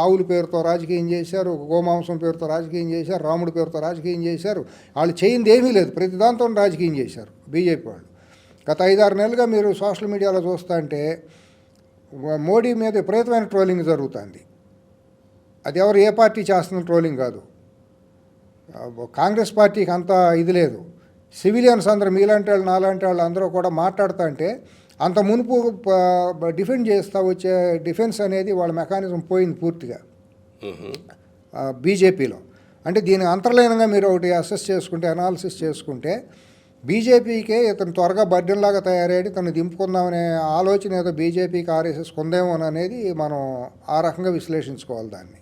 ఆవుల పేరుతో రాజకీయం చేశారు, గోమాంసం పేరుతో రాజకీయం చేశారు, రాముడి పేరుతో రాజకీయం చేశారు. వాళ్ళు చేయింది ఏమీ లేదు, ప్రతి దాంతో రాజకీయం చేశారు బీజేపీ వాళ్ళు. గత 5-6 నెలలుగా మీరు సోషల్ మీడియాలో చూస్తూ అంటే మోడీ మీద విపరీతమైన ట్రోలింగ్ జరుగుతుంది. అది ఎవరు ఏ పార్టీ చేస్తున్న ట్రోలింగ్ కాదు, కాంగ్రెస్ పార్టీకి అంత ఇది లేదు. సివిలియన్స్ అందరూ మీలాంటి వాళ్ళు నాలాంటి వాళ్ళు అందరూ కూడా మాట్లాడుతూ అంటే అంత మునుపు డిఫెండ్ చేస్తూ వచ్చే డిఫెన్స్ అనేది వాళ్ళ మెకానిజం పోయింది పూర్తిగా బీజేపీలో. అంటే దీని అంతర్లీనంగా మీరు ఒకటి అసెస్ చేసుకుంటే, అనాలిసిస్ చేసుకుంటే, బీజేపీకే ఇతను త్వరగా బర్డెన్లాగా తయారయ్యి తను దింపుకుందామనే ఆలోచన ఏదో బీజేపీకి ఆర్ఎస్ఎస్ ఉందేమో అనేది మనం ఆ రకంగా విశ్లేషించుకోవాలి దాన్ని.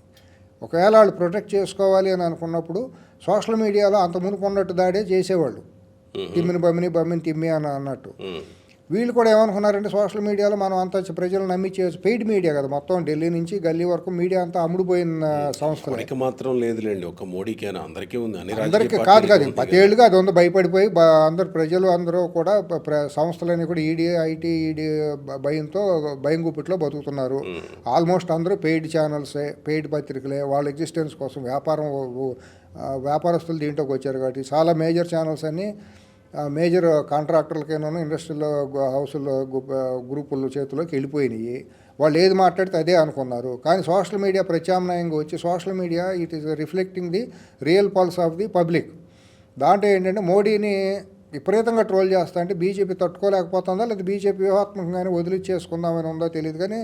ఒకవేళ వాళ్ళు ప్రొటెక్ట్ చేసుకోవాలి అని అనుకున్నప్పుడు సోషల్ మీడియాలో అంత మునుపు ఉన్నట్టు దాడే చేసేవాళ్ళు, తిమ్మిని బమ్మిని తిమ్మి అని అన్నట్టు. వీళ్ళు కూడా ఏమనుకున్నారంటే సోషల్ మీడియాలో మనం అంతా ప్రజలు నమ్మి చేయొచ్చు. పెయిడ్ మీడియా కదా మొత్తం, ఢిల్లీ నుంచి గల్లీ వరకు మీడియా అంతా అమ్ముడుపోయిన సంస్థలు. మాత్రం లేదులేండి, ఒక మోడీకేనా, అందరికీ ఉంది. అందరికీ కాదు 10 ఏళ్ళుగా అది ఉంది, భయపడిపోయి అందరు ప్రజలు అందరూ కూడా సంస్థలన్నీ కూడా ఐటీ భయం గుప్పిట్లో బతుకుతున్నారు. ఆల్మోస్ట్ అందరూ పెయిడ్ ఛానల్సే, పెయిడ్ పత్రికలే, వాళ్ళ ఎగ్జిస్టెన్స్ కోసం వ్యాపారస్తులు దీంట్లోకి వచ్చారు. కాబట్టి చాలా మేజర్ ఛానల్స్ అన్నీ మేజర్ కాంట్రాక్టర్లకైనా ఇండస్ట్రియల్ హౌసుల గ్రూపుల చేతిలోకి వెళ్ళిపోయినాయి. వాళ్ళు ఏది మాట్లాడితే అదే అనుకున్నారు. కానీ సోషల్ మీడియా ప్రత్యామ్నాయంగా వచ్చి social media it is reflecting the real pulse of the public. దాంట్లో ఏంటంటే మోడీని విపరీతంగా ట్రోల్ చేస్తా అంటే బీజేపీ తట్టుకోలేకపోతుందా, లేదా బీజేపీ వ్యూహాత్మకంగానే వదిలిచ్చేసుకుందామని ఉందో తెలియదు. కానీ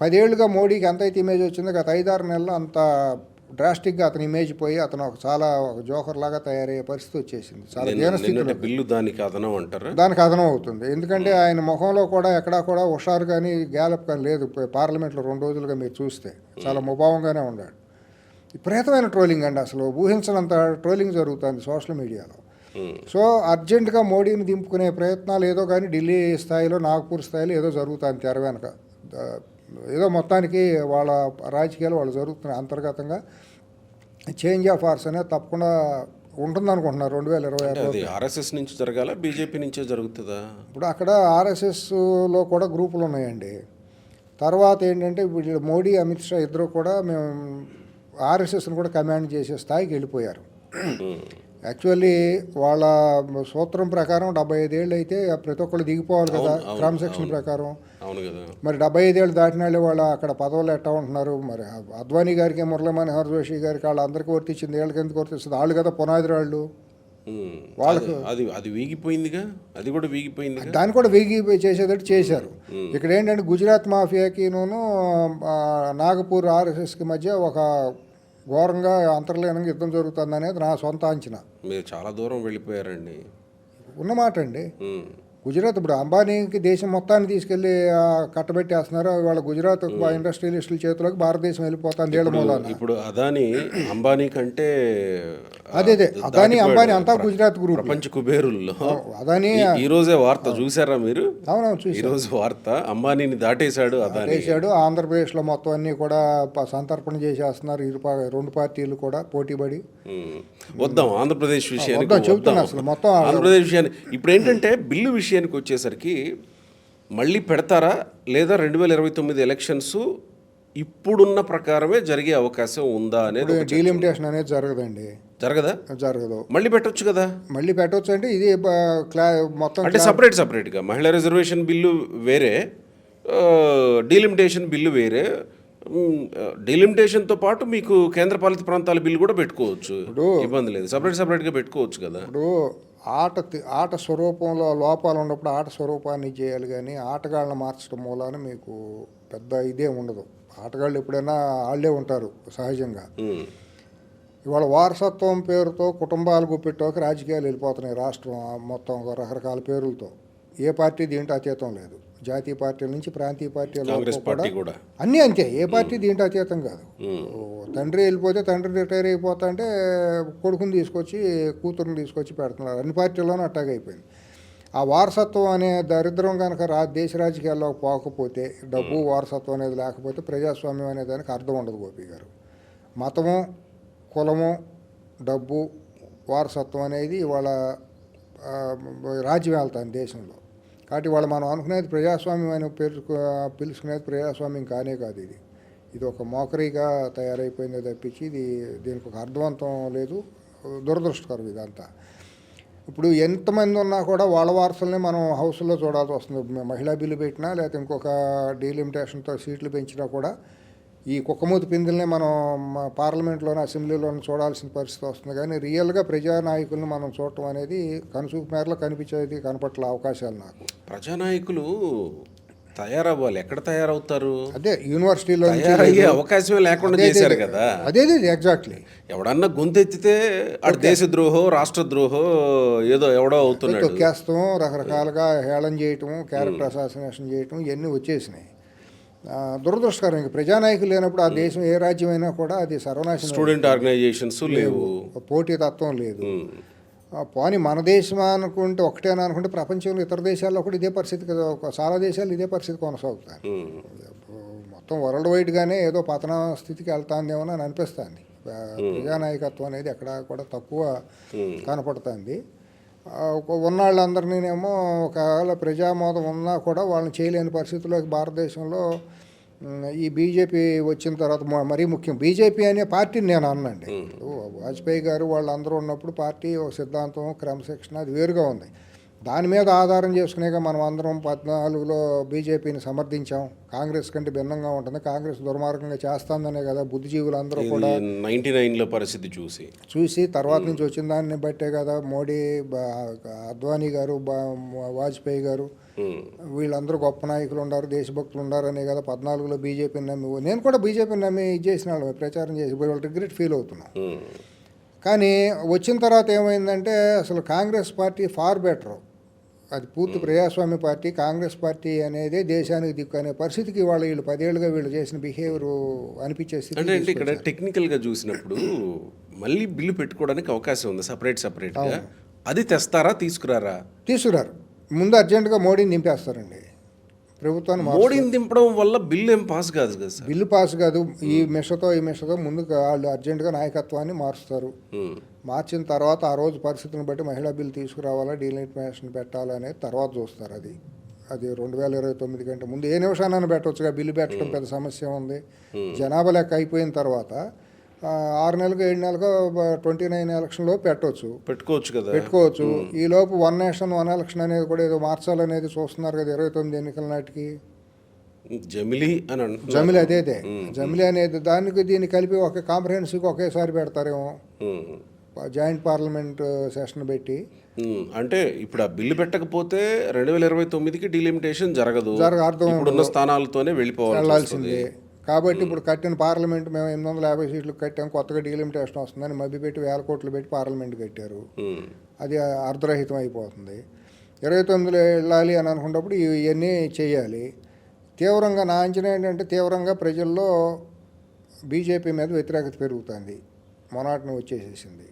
10 ఏళ్ళుగా మోడీకి ఎంతైతే ఇమేజ్ వచ్చిందో గత 5-6 నెలల్లో అంత డ్రాస్టిక్గా అతని ఇమేజ్ పోయి అతను ఒక జోకర్ లాగా తయారయ్యే పరిస్థితి వచ్చేసింది. చాలా దీనస్థితిలో బిల్లు దానికి అదనం అవుతుంది. ఎందుకంటే ఆయన ముఖంలో కూడా ఎక్కడా కూడా హుషారు కానీ గ్యాలప్ కానీ లేదు. పార్లమెంట్లో 2 రోజులుగా మీరు చూస్తే చాలా ముభావంగానే ఉన్నాడు. విపరీతమైన ట్రోలింగ్ అండి, అసలు ఊహించినంత ట్రోలింగ్ జరుగుతుంది సోషల్ మీడియాలో. సో అర్జెంటుగా మోడీని దింపుకునే ప్రయత్నాలు ఏదో కానీ ఢిల్లీ స్థాయిలో, నాగ్పూర్ స్థాయిలో ఏదో జరుగుతుంది తెర వెనక. ఏదో మొత్తానికి వాళ్ళ రాజకీయాలు వాళ్ళు జరుగుతున్నాయి. అంతర్గతంగా చేంజ్ ఆఫ్ ఆర్స్ అనేది తప్పకుండా ఉంటుందనుకుంటున్నారు 2026. ఆర్ఎస్ఎస్ నుంచి జరగాల, బీజేపీ నుంచే జరుగుతుందా? ఇప్పుడు అక్కడ ఆర్ఎస్ఎస్లో కూడా గ్రూపులు ఉన్నాయండి. తర్వాత ఏంటంటే వీళ్ళు మోడీ, అమిత్ షా ఇద్దరు కూడా మేము ఆర్ఎస్ఎస్ని కూడా కమాండ్ చేసే స్థాయికి వెళ్ళిపోయారు. యాక్చువల్లీ వాళ్ళ సూత్రం ప్రకారం 75 ఏళ్ళు అయితే ప్రతి ఒక్కళ్ళు దిగిపోవాలి కదా క్రమశిక్షణ ప్రకారం. మరి 75 ఏళ్ళు దాటిన వాళ్ళు వాళ్ళు అక్కడ పదవులు ఎట్టా ఉంటున్నారు. మరి అద్వానీ గారికి, మురళీ మనోహర్ జోషి గారికి వాళ్ళందరికీ వర్తించింది, ఏళ్ళకి ఎందుకు వర్తిస్తుంది? వాళ్ళు కదా పునాది రాళ్ళు. వాళ్ళకు అది వీగిపోయిందిగా, అది కూడా వీగిపోయింది, దాన్ని కూడా వీగిపోయి చేసేటట్టు చేశారు. ఇక్కడ ఏంటంటే గుజరాత్ మాఫియాకిను నాగపూర్ ఆర్ఎస్ఎస్కి మధ్య ఒక ఘోరంగా అంతర్లీనంగా యుద్ధం జరుగుతుంది అనేది నా సొంత అంచనా. మీరు చాలా దూరం వెళ్ళిపోయారండి. ఉన్నమాట అండి. గుజరాత్ ఇప్పుడు అంబానీకి దేశం మొత్తాన్ని తీసుకెళ్లి కట్టబెట్టేస్తున్నారు. వాళ్ళ గుజరాత్ ఇండస్ట్రియలిస్టుల చేతిలోకి భారతదేశం వెళ్ళిపోతుంది ఏళ్ళ మూలాన. ఇప్పుడు అదానీ అంబానీ కంటే అదే అదానీ అంబానీ అంతా గుజరాత్ గ్రూప్, ప్రపంచ కుబేరుల్లో. అదానీ ఈ రోజే వార్త చూసారా మీరు? అవునవును చూసి. ఈ రోజు వార్త అంబానీని దాటేశాడు అదానీ. ఆంధ్రప్రదేశ్లో మొత్తం అన్ని కూడా సంతర్పణ చేసేస్తున్నారు 2 పార్టీలు కూడా పోటీపడి. వద్దాం ఆంధ్రప్రదేశ్ విషయానికి. చెబుతున్నా అసలు మొత్తం ఆంధ్రప్రదేశ్ విషయాన్ని. ఇప్పుడు ఏంటంటే బిల్లు విషయానికి వచ్చేసరికి మళ్ళీ పెడతారా లేదా 2029 ఎలక్షన్స్ ఇప్పుడున్న ప్రకారమే జరిగే అవకాశం ఉందా అనేది. డీలిమిటేషన్ అనేది జరగదు. మళ్ళీ పెట్టొచ్చు కదా. మళ్ళీ పెట్టొచ్చు అంటే ఇది మొత్తం అంటే సపరేట్గా మహిళా రిజర్వేషన్ బిల్లు వేరే, డీలిమిటేషన్ బిల్లు వేరే. డీలిమిటేషన్తో పాటు మీకు కేంద్రపాలిత ప్రాంతాల బిల్లు కూడా పెట్టుకోవచ్చు, ఇబ్బంది లేదు. సపరేట్గా పెట్టుకోవచ్చు కదా. ఇప్పుడు ఆట స్వరూపంలో లోపాలు ఉన్నప్పుడు ఆట స్వరూపాన్ని చేయాలి, కానీ ఆటగాళ్ళని మార్చడం మూలాన మీకు పెద్ద ఇదే ఉండదు. ఆటగాళ్ళు ఎప్పుడైనా వాళ్ళే ఉంటారు సహజంగా. ఇవాళ వారసత్వం పేరుతో కుటుంబాలు గుప్పెట్టోకి రాజకీయాలు వెళ్ళిపోతున్నాయి రాష్ట్రం మొత్తం రకరకాల పేర్లతో. ఏ పార్టీ దీంట్లో అతీతం లేదు. జాతీయ పార్టీల నుంచి ప్రాంతీయ పార్టీలు కూడా అన్నీ అంతే. ఏ పార్టీ దీంట్లో అతీతం కాదు. తండ్రి వెళ్ళిపోతే తండ్రి రిటైర్ అయిపోతా అంటే కొడుకుని తీసుకొచ్చి కూతురుని తీసుకొచ్చి పెడుతున్నారు. అన్ని పార్టీల్లోనూ అట్టాగే అయిపోయింది. ఆ వారసత్వం అనే దరిద్రం కనుక దేశ రాజకీయాల్లో పోకపోతే, డబ్బు వారసత్వం అనేది లేకపోతే ప్రజాస్వామ్యం అనే దానికి అర్థం ఉండదు గోపి గారు. మతము, కులము, డబ్బు, వారసత్వం అనేది ఇవాళ రాజ్యం వెళ్తాను దేశంలో. కాబట్టి ఇవాళ మనం అనుకునేది ప్రజాస్వామ్యం అని పిలుచుకునేది ప్రజాస్వామ్యం కానే కాదు. ఇది ఒక మోకరీగా తయారైపోయింది తప్పించి దీనికి ఒక అర్థవంతం లేదు. దురదృష్టకరం ఇదంతా. ఇప్పుడు ఎంతమంది ఉన్నా కూడా వాళ్ళ వారసుల్ని మనం హౌస్లో చూడాల్సి వస్తుంది. మహిళా బిల్లు పెట్టినా లేకపోతే ఇంకొక డీలిమిటేషన్తో సీట్లు పెంచినా కూడా ఈ కుక్కమూతి పిందుల్ని మనం పార్లమెంట్లోని అసెంబ్లీలోని చూడాల్సిన పరిస్థితి వస్తుంది. కానీ రియల్గా ప్రజానాయకులను మనం చూడటం అనేది కనుసూపు మేరలో కనిపించేది కనపట్ల అవకాశాలు నాకు. ప్రజానాయకులు తయారవ్వాలి. ఎక్కడ తయారవుతారు? అదే యూనివర్సిటీలో తయారయ్యే అవకాశమే లేకుండా చేశారు కదా. అదే ఎగ్జాక్ట్లీ. ఎవడన్నా గొంతెత్తితే అటు దేశద్రోహో రాష్ట్రద్రోహో ఏదో ఎవడో అవుతున్నాడు. తొక్కేస్తాం, రకరకాలుగా హేళన చేయటం, క్యారెక్టర్ అసాసినేషన్ చేయటం ఇవన్నీ వచ్చేసినాయి. దురదృష్టకరం. ఇంక ప్రజానాయకులు లేనప్పుడు ఆ దేశం ఏ రాజ్యమైనా కూడా అది సర్వనాశనం. స్టూడెంట్ ఆర్గనైజేషన్స్ లేవు, పోటీతత్వం లేదు. పోనీ మన దేశం అనుకుంటే ఒకటేనా అనుకుంటే ప్రపంచంలో ఇతర దేశాల్లో కూడా ఇదే పరిస్థితి కదా. చాలా దేశాలు ఇదే పరిస్థితి కొనసాగుతాయి. మొత్తం వరల్డ్ వైడ్గానే ఏదో పతన స్థితికి వెళ్తాందేమో అని అనిపిస్తుంది. ప్రజానాయకత్వం అనేది ఎక్కడ కూడా తక్కువ కనపడుతుంది. ఉన్నవాళ్ళందరినీనేమో ఒకవేళ ప్రజామోదం ఉన్నా కూడా వాళ్ళని చేయలేని పరిస్థితుల్లోకి భారతదేశంలో ఈ బీజేపీ వచ్చిన తర్వాత మరీ ముఖ్యం బీజేపీ అనే పార్టీని నేను అన్నండి. వాజ్పేయి గారు వాళ్ళందరూ ఉన్నప్పుడు పార్టీ ఒక సిద్ధాంతం, క్రమశిక్షణ అది వేరుగా ఉంది. దాని మీద ఆధారం చేసుకునేగా మనం అందరం 14లో బీజేపీని సమర్థించాం. కాంగ్రెస్ కంటే భిన్నంగా ఉంటుంది, కాంగ్రెస్ దుర్మార్గంగా చేస్తుందనే కదా బుద్ధిజీవులు అందరూ కూడా 99లో పరిస్థితి చూసి తర్వాత నుంచి వచ్చిన దాన్ని బట్టే కదా మోడీ, అద్వానీ గారు, వాజ్పేయి గారు వీళ్ళందరూ గొప్ప నాయకులు ఉన్నారు, దేశభక్తులు ఉన్నారు అనే కదా 14లో బీజేపీని నమ్మి, నేను కూడా బీజేపీని నమ్మి ఇది చేసిన వాళ్ళు ప్రచారం చేసి వాళ్ళు రిగ్రెట్ ఫీల్ అవుతున్నాం. కానీ వచ్చిన తర్వాత ఏమైందంటే అసలు కాంగ్రెస్ పార్టీ ఫార్ బెటర్. అది పూర్తి ప్రజాస్వామ్య పార్టీ. కాంగ్రెస్ పార్టీ అనేది దేశానికి దిక్కు అనే పరిస్థితికి వీళ్ళు 10 ఏళ్ళుగా వీళ్ళు చేసిన బిహేవియర్ అనిపించేసి. అంటే ఇక్కడ టెక్నికల్గా చూసినప్పుడు మళ్ళీ బిల్లు పెట్టుకోవడానికి అవకాశం ఉంది సపరేట్గా. అది తెస్తారా తీసుకురారు. ముందు అర్జెంటుగా మోడీని నింపేస్తారండి ప్రభుత్వాన్ని. మోడీని దింపడం వల్ల బిల్లు ఏం పాస్ కాదు కదా సార్. బిల్లు పాస్ కాదు. ఈ మిషతో ముందుకు వాళ్ళు అర్జెంటుగా నాయకత్వాన్ని మారుస్తారు. మార్చిన తర్వాత ఆ రోజు పరిస్థితిని బట్టి మహిళా బిల్లు తీసుకురావాలా, డీలిమిటేషన్ పెట్టాలనేది తర్వాత చూస్తారు. అది 2029 కంటే ముందు ఏ నిమిషాన్ని పెట్టవచ్చుగా. బిల్లు పెట్టడం పెద్ద సమస్య ఉంది. జనాభా లెక్క అయిపోయిన తర్వాత 6 నెలలకు 7 నెలలకు 29 ఎలక్షన్లో పెట్టుకోవచ్చు. ఈ లోపు 1 నేషన్ 1 ఎలక్షన్ అనేది కూడా ఏదో మార్చాలనేది చూస్తున్నారు కదా 29 ఎన్నికల నాటికి. జమిలీ అదే జమిలీ అనేది దీన్ని కలిపి ఒక కాంప్రహెన్సివ్గా ఒకేసారి పెడతారేమో, జాయింట్ పార్లమెంట్ సెషన్ పెట్టి. అంటే ఇప్పుడు ఆ బిల్లు పెట్టకపోతే 2029కి డీలిమిటేషన్ జరగదు. అర్థం ఇప్పుడున్న స్థానాలతోనే వెళ్ళాల్సిందే. కాబట్టి ఇప్పుడు కట్టిన పార్లమెంట్ మేము 850 సీట్లు కట్టాము, కొత్తగా డీలిమిటేషన్ వస్తుందని మభ్యపెట్టి 1000 కోట్లు పెట్టి పార్లమెంట్ కట్టారు. అది అర్ధరహితం అయిపోతుంది. 29లో వెళ్ళాలి అని అనుకున్నప్పుడు ఇవన్నీ చేయాలి. తీవ్రంగా నా అంచనా ఏంటంటే తీవ్రంగా ప్రజల్లో బీజేపీ మీద వ్యతిరేకత పెరుగుతుంది. మొనాటని వచ్చేసేసింది.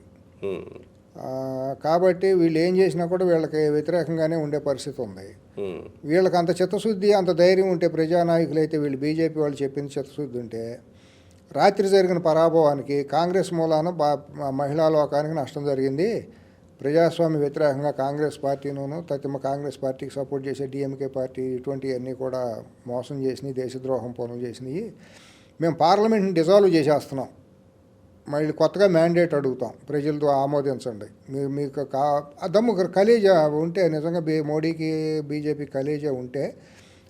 కాబట్టి వీళ్ళు ఏం చేసినా కూడా వీళ్ళకి వ్యతిరేకంగానే ఉండే పరిస్థితి ఉంది. వీళ్ళకి అంత చిత్తశుద్ధి, అంత ధైర్యం ఉంటే ప్రజానాయకులు అయితే వీళ్ళు బీజేపీ వాళ్ళు చెప్పింది చిత్తశుద్ధి ఉంటే రాత్రి జరిగిన పరాభవానికి కాంగ్రెస్ మూలాన మహిళా లోకానికి నష్టం జరిగింది. ప్రజాస్వామ్య వ్యతిరేకంగా కాంగ్రెస్ పార్టీను కాంగ్రెస్ పార్టీకి సపోర్ట్ చేసే డిఎంకే పార్టీ ఇటువంటివన్నీ కూడా మోసం చేసినాయి, దేశద్రోహం పనులు చేసినాయి. మేము పార్లమెంట్ని డిజాల్వ్ చేసేస్తున్నాం, మళ్ళీ కొత్తగా మ్యాండేట్ అడుగుతాం, ప్రజలతో ఆమోదించండి. మీకు దమ్ము కలేజా ఉంటే నిజంగా మోడీకి బీజేపీ కలేజా ఉంటే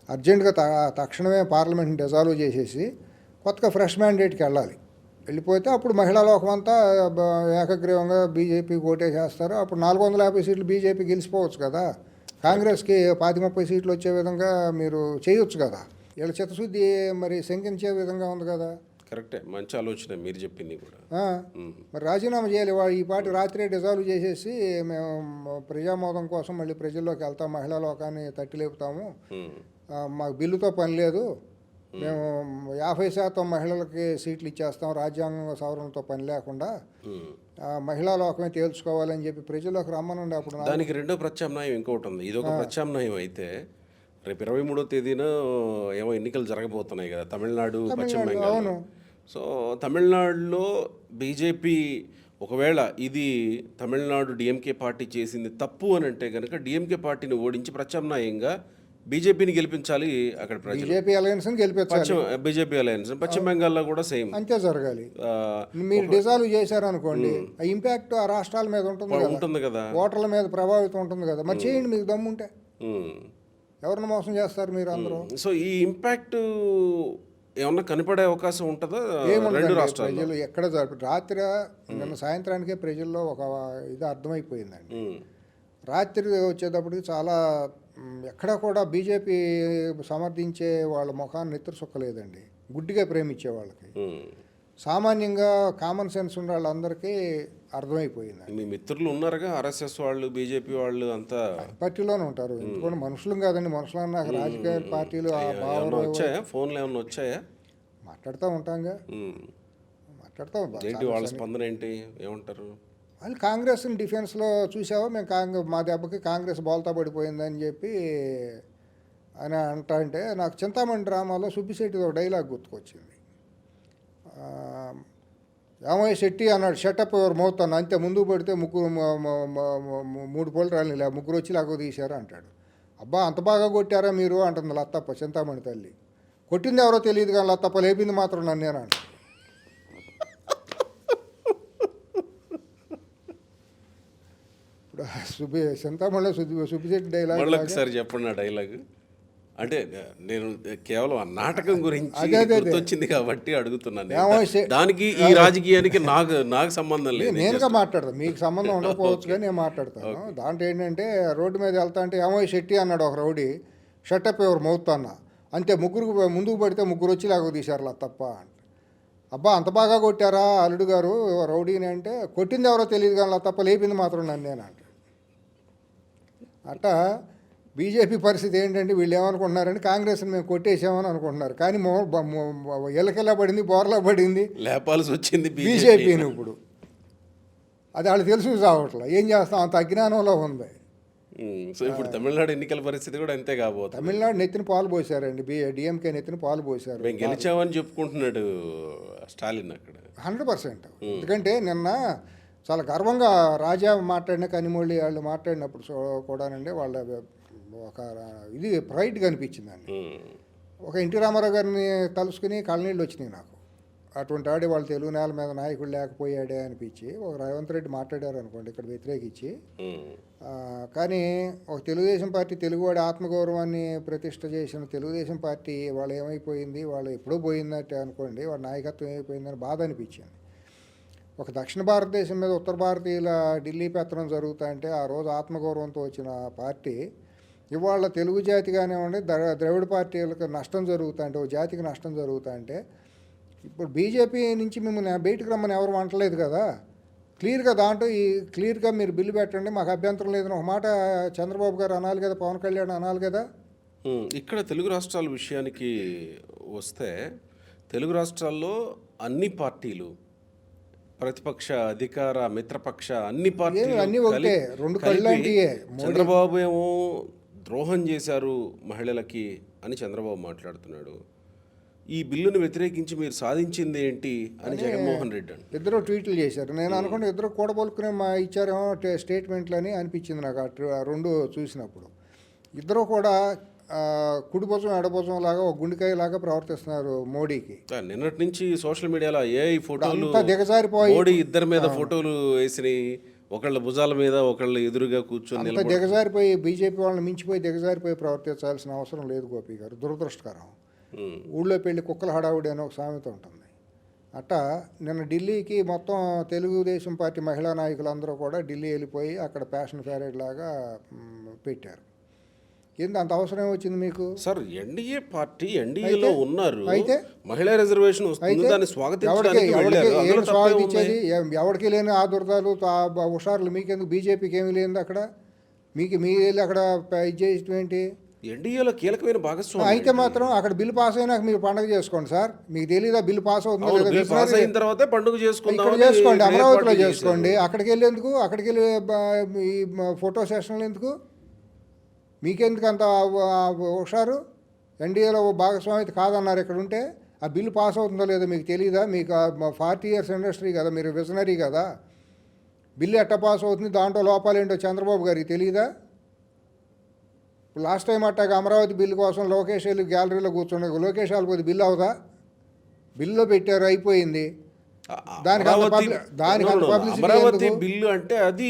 అర్జెంటుగా తక్షణమే పార్లమెంట్ని డిజాల్వ్ చేసేసి కొత్తగా ఫ్రెష్ మ్యాండేట్కి వెళ్ళిపోతే అప్పుడు మహిళా లోకం అంతా ఏకగ్రీవంగా బీజేపీకి ఓటేసేస్తారు. అప్పుడు 450 సీట్లు బీజేపీ గెలిచిపోవచ్చు కదా. కాంగ్రెస్కి 20-30 సీట్లు వచ్చే విధంగా మీరు చేయొచ్చు కదా. వీళ్ళ చిత్తశుద్ధి మరి శంకించే విధంగా ఉంది కదా. కరెక్టే, మంచి ఆలోచన మీరు చెప్పింది కూడా. మరి రాజీనామా చేయాలి. ఈ పార్టీ రాత్రే డిజాల్వ్ చేసేసి మేము ప్రజామోదం కోసం మళ్ళీ ప్రజల్లోకి వెళ్తాం, మహిళా లోకాన్ని తట్టి లేపుతాము, మాకు బిల్లుతో పని లేదు, మేము 50% మహిళలకి సీట్లు ఇచ్చేస్తాం, రాజ్యాంగ సవరణతో పని లేకుండా మహిళా లోకమే తేల్చుకోవాలని చెప్పి ప్రజల్లోకి రమ్మనండి అప్పుడు దానికి రెండో ప్రత్యామ్నాయం ఇంకొకటి ఉంది. ఇదొక ప్రత్యామ్నాయం అయితే రేపు 23వ తేదీన ఏమో ఎన్నికలు జరగబోతున్నాయి కదా, తమిళనాడు, పశ్చిమ బెంగాల్. అవును. సో తమిళనాడులో బీజేపీ ఒకవేళ ఇది తమిళనాడు డిఎంకే పార్టీ చేసింది తప్పు అని అంటే కనుక డిఎంకే పార్టీని ఓడించి ప్రత్యామ్నాయంగా బీజేపీని గెలిపించాలి అక్కడ ప్రజలు. బీజేపీ అలయన్స్ని గెలిపించాలి. బీజేపీ అలయన్స్ పశ్చిమ బెంగాల్లో కూడా సేమ్ అంతే జరగాలి. మీరు డిజాల్వ్ చేశారనుకోండి, ఆ ఇంపాక్ట్ ఆ రాష్ట్రాల మీద ఉంటుంది కదా, ఓటర్ల మీద ప్రభావితం ఉంటుంది కదా. మరి చేయండి మీకు దమ్ముంటే. ఎవరిని మోసం చేస్తారు మీరు అందరూ? సో ఈ ఇంపాక్ట్ ఏమన్నా కనపడే అవకాశం ఉంటుందా రెండు రాష్ట్రాలు? ప్రజలు ఎక్కడ రాత్రి నిన్న సాయంత్రానికే ప్రజల్లో ఒక ఇది అర్థమైపోయిందండి. రాత్రి వచ్చేటప్పటికి చాలా ఎక్కడ కూడా బీజేపీ సమర్థించే వాళ్ళ ముఖాన్ని నెత్తురు సుక్కలేదండి. గుడ్డిగా ప్రేమించే వాళ్ళకి, సామాన్యంగా కామన్ సెన్స్ ఉన్న వాళ్ళందరికీ అర్థమైపోయింది. మీ మిత్రులు ఉన్నారుగా, ఆర్ఎస్ఎస్ వాళ్ళు, బీజేపీ వాళ్ళు అంతా పార్టీలోనే ఉంటారు. ఎందుకంటే మనుషులు కాదండి, మనుషులు నాకు రాజకీయ పార్టీలు వచ్చాయా? ఫోన్లు ఏమన్నా వచ్చాయా? మాట్లాడుతూ ఉంటాంగా, మాట్లాడుతూ. ఏంటి వాళ్ళ స్పందన ఏంటి, ఏమంటారు వాళ్ళు? కాంగ్రెస్ని డిఫెన్స్లో చూసావా, మేము మా దెబ్బకి కాంగ్రెస్ బోల్తా పడిపోయిందని చెప్పి అని అంటే నాకు చింతామణి డ్రామాలో సుబ్బిశెట్టిది ఒక డైలాగ్ గుర్తుకొచ్చింది. ఏమయ్య శెట్టి అన్నాడు, షటప్ ఎవరు మోతాను అంతే, ముందుకు పడితే ముగ్గురు 3 పోలు రాలి ముగ్గురు వచ్చి లాగో తీశారు అంటాడు. అబ్బా అంత బాగా కొట్టారా మీరు అంటుంది లత్తప్ప, చింతామణి తల్లి. కొట్టింది ఎవరో తెలియదు కానీ లత్తప్ప లేపింది మాత్రం నన్నేనా అంట. ఇప్పుడు చింతామణిలో సుబ్బిశెట్టి డైలాగ్ ఒకసారి చెప్పండి ఆ డైలాగ్. అంటే నేను కేవలం ఆ నాటకం గురించి గుర్తొచ్చింది కాబట్టి అడుగుతున్నాను. దానికి ఈ రాజకీయానికి నాకు సంబంధం లేదు. నేనుగా మాట్లాడతాను, మీకు సంబంధం ఉండకపోవచ్చు కానీ నేను మాట్లాడతాను. దాంట్లో ఏంటంటే రోడ్డు మీద వెళ్తా అంటే ఏమో శెట్టి అన్నాడు ఒక రౌడీ, షట్టప్ ఎవరు మౌతున్నా అంతే, ముగ్గురు ముందుకు పడితే ముగ్గురు వచ్చి లాగో తీశారు తప్ప అంటే. అబ్బా అంత బాగా కొట్టారా అల్లుడు గారు రౌడీని అంటే, కొట్టింది ఎవరో తెలియదు కానీ తప్ప లేపింది మాత్రం నన్నేనా అంట. అట్టా బీజేపీ పరిస్థితి ఏంటంటే వీళ్ళు ఏమనుకుంటున్నారంటే కాంగ్రెస్ని మేము కొట్టేసామని అనుకుంటున్నారు. కానీ ఎలకెలా పడింది, బోర్లా పడింది, లేపాల్సి వచ్చింది బీజేపీని. ఇప్పుడు అది వాళ్ళు తెలుసు రావట్లా, ఏం చేస్తాం, అంత అజ్ఞానంలో ఉంది. సో ఇప్పుడు తమిళనాడు ఎన్నికల పరిస్థితి కూడా అంతే కాబోతుంది. తమిళనాడు నెత్తిన పాలు పోసారండి, డిఎంకే నెత్తిన పాలు పోసారు. మేము గెలిచామని చెప్పుకుంటున్నాడు స్టాలిన్ అక్కడ 100%. ఎందుకంటే నిన్న చాలా గర్వంగా రాజా మాట్లాడిన, కనిమొళి వాళ్ళు మాట్లాడినప్పుడు కూడానండి వాళ్ళ ఒక ఇది ప్రైడ్ కనిపించిందండి. ఒక ఎన్టీ రామారావు గారిని తలుసుకుని కళ్ళనీళ్ళు వచ్చినాయి నాకు. అటువంటి ఆడి వాళ్ళు తెలుగు నేల మీద నాయకుడు లేకపోయాడే అనిపించి, ఒక రేవంత్ రెడ్డి మాట్లాడారు అనుకోండి ఇక్కడ వ్యతిరేకించి. కానీ ఒక తెలుగుదేశం పార్టీ, తెలుగువాడి ఆత్మగౌరవాన్ని ప్రతిష్ట చేసిన తెలుగుదేశం పార్టీ వాళ్ళు ఏమైపోయింది, వాళ్ళు ఎప్పుడూ పోయిందంటే అనుకోండి, వాళ్ళ నాయకత్వం ఏమైపోయిందని బాధ అనిపించింది. ఒక దక్షిణ భారతదేశం మీద ఉత్తర భారతీయుల ఢిల్లీ పెత్తనం జరుగుతుంటే ఆ రోజు ఆత్మగౌరవంతో వచ్చిన పార్టీ ఇవాళ తెలుగు జాతి కానివ్వండి, ద్రవిడ పార్టీలకు నష్టం జరుగుతుంటే, ఓ జాతికి నష్టం జరుగుతుంటే, ఇప్పుడు బీజేపీ నుంచి మిమ్మల్ని బయటకు రమ్మని ఎవరు అంటలేదు కదా. క్లియర్గా దాంట్లో క్లియర్గా మీరు బిల్లు పెట్టండి, మాకు అభ్యంతరం లేదని ఒక మాట చంద్రబాబు గారు అనాలి కదా, పవన్ కళ్యాణ్ అనాలి కదా. ఇక్కడ తెలుగు రాష్ట్రాల విషయానికి వస్తే, తెలుగు రాష్ట్రాల్లో అన్ని పార్టీలు, ప్రతిపక్ష, అధికార, మిత్రపక్ష అన్ని పార్టీలు అన్నీ ఒకటే, రెండు కళ్ళంటియే. చంద్రబాబు ఏమో ద్రోహం చేశారు మహిళలకి అని చంద్రబాబు మాట్లాడుతున్నాడు. ఈ బిల్లును వ్యతిరేకించి మీరు సాధించింది ఏంటి అని జగన్మోహన్ రెడ్డి అని ఇద్దరు ట్వీట్లు చేశారు. నేను అనుకుంటే ఇద్దరు కూడబోలుకునే ఇచ్చారేమో స్టేట్మెంట్లని అనిపించింది నాకు ఆ రెండు చూసినప్పుడు. ఇద్దరు కూడా కుడి భుజం ఎడభుజం లాగా, ఒక గుండెకాయ లాగా ప్రవర్తిస్తున్నారు మోడీకి. నిన్నటి నుంచి సోషల్ మీడియాలో ఏ ఫోటోలు దిగజారిపోయి, మోడీ ఇద్దరి మీద ఫోటోలు వేసినాయి, ఒకళ్ళ భుజాల మీద ఒకళ్ళు ఎదురుగా కూర్చొని దిగజారిపోయి, బీజేపీ వాళ్ళని మించిపోయి దిగజారిపోయి ప్రవర్తించాల్సిన అవసరం లేదు గోపి గారు. దురదృష్టకరం. ఊళ్ళో పెళ్లి కుక్కల హడావుడి అని ఒక సామెత ఉంటుంది. అట్టా నిన్న ఢిల్లీకి మొత్తం తెలుగుదేశం పార్టీ మహిళా నాయకులందరూ కూడా ఢిల్లీ వెళ్ళిపోయి అక్కడ ప్యాషన్ ఫ్యారేడ్ లాగా పెట్టారు. ఏంది అంత అవసరం వచ్చింది మీకు? సార్ ఎన్డీఏ పార్టీ ఎన్డీఏలో ఉన్నారు, అయితే మహిళా రిజర్వేషన్ వస్తుంది, దాన్ని స్వాగతించేది ఎవరికి లేని ఆ దురదాలు హుషారులు మీకెందుకు? బీజేపీకి ఏమీ లేదు అక్కడ, మీకు మీ వెళ్ళి అక్కడ ఇది చేయటం ఏంటి? ఎన్డీఏలో కీలకమైన భాగస్వామి అయితే మాత్రం అక్కడ బిల్లు పాస్ అయినాక మీరు పండుగ చేసుకోండి సార్. మీకు తెలీదా బిల్లు పాస్ అవుతుందో అవును, లేదో? బిల్ పాస్ అయిన తర్వాతే పండుగ ఇక్కడ చేసుకుందాం చేసుకోండి, అమరావతిలో చేసుకోండి. అక్కడికి వెళ్ళేందుకు, అక్కడికి వెళ్ళి ఈ ఫోటో సెషన్లు ఎందుకు? మీకెందుకు అంత హుషారు? ఎన్డీఏలో భాగస్వామ్యత కాదన్నారు ఇక్కడ ఉంటే. ఆ బిల్లు పాస్ అవుతుందో లేదో మీకు తెలియదా? మీకు 40 ఇయర్స్ ఇండస్ట్రీ కదా, మీరు విజనరీ కదా. బిల్లు ఎట్ట పాస్ అవుతుంది, దాంట్లో లోపాలు ఏంటో చంద్రబాబు గారికి తెలియదా? లాస్ట్ టైం అట్టాగా అమరావతి బిల్లు కోసం లోకేష్ వెళ్ళి గ్యాలరీలో కూర్చుండే, లోకేష్ వెళ్ళిపోతే బిల్లు అవుదా? బిల్లులో పెట్టారు, అయిపోయింది. దానికి అంత పబ్లిసిటీ అమరావతి ఎందుకు? బిల్లు అంటే అది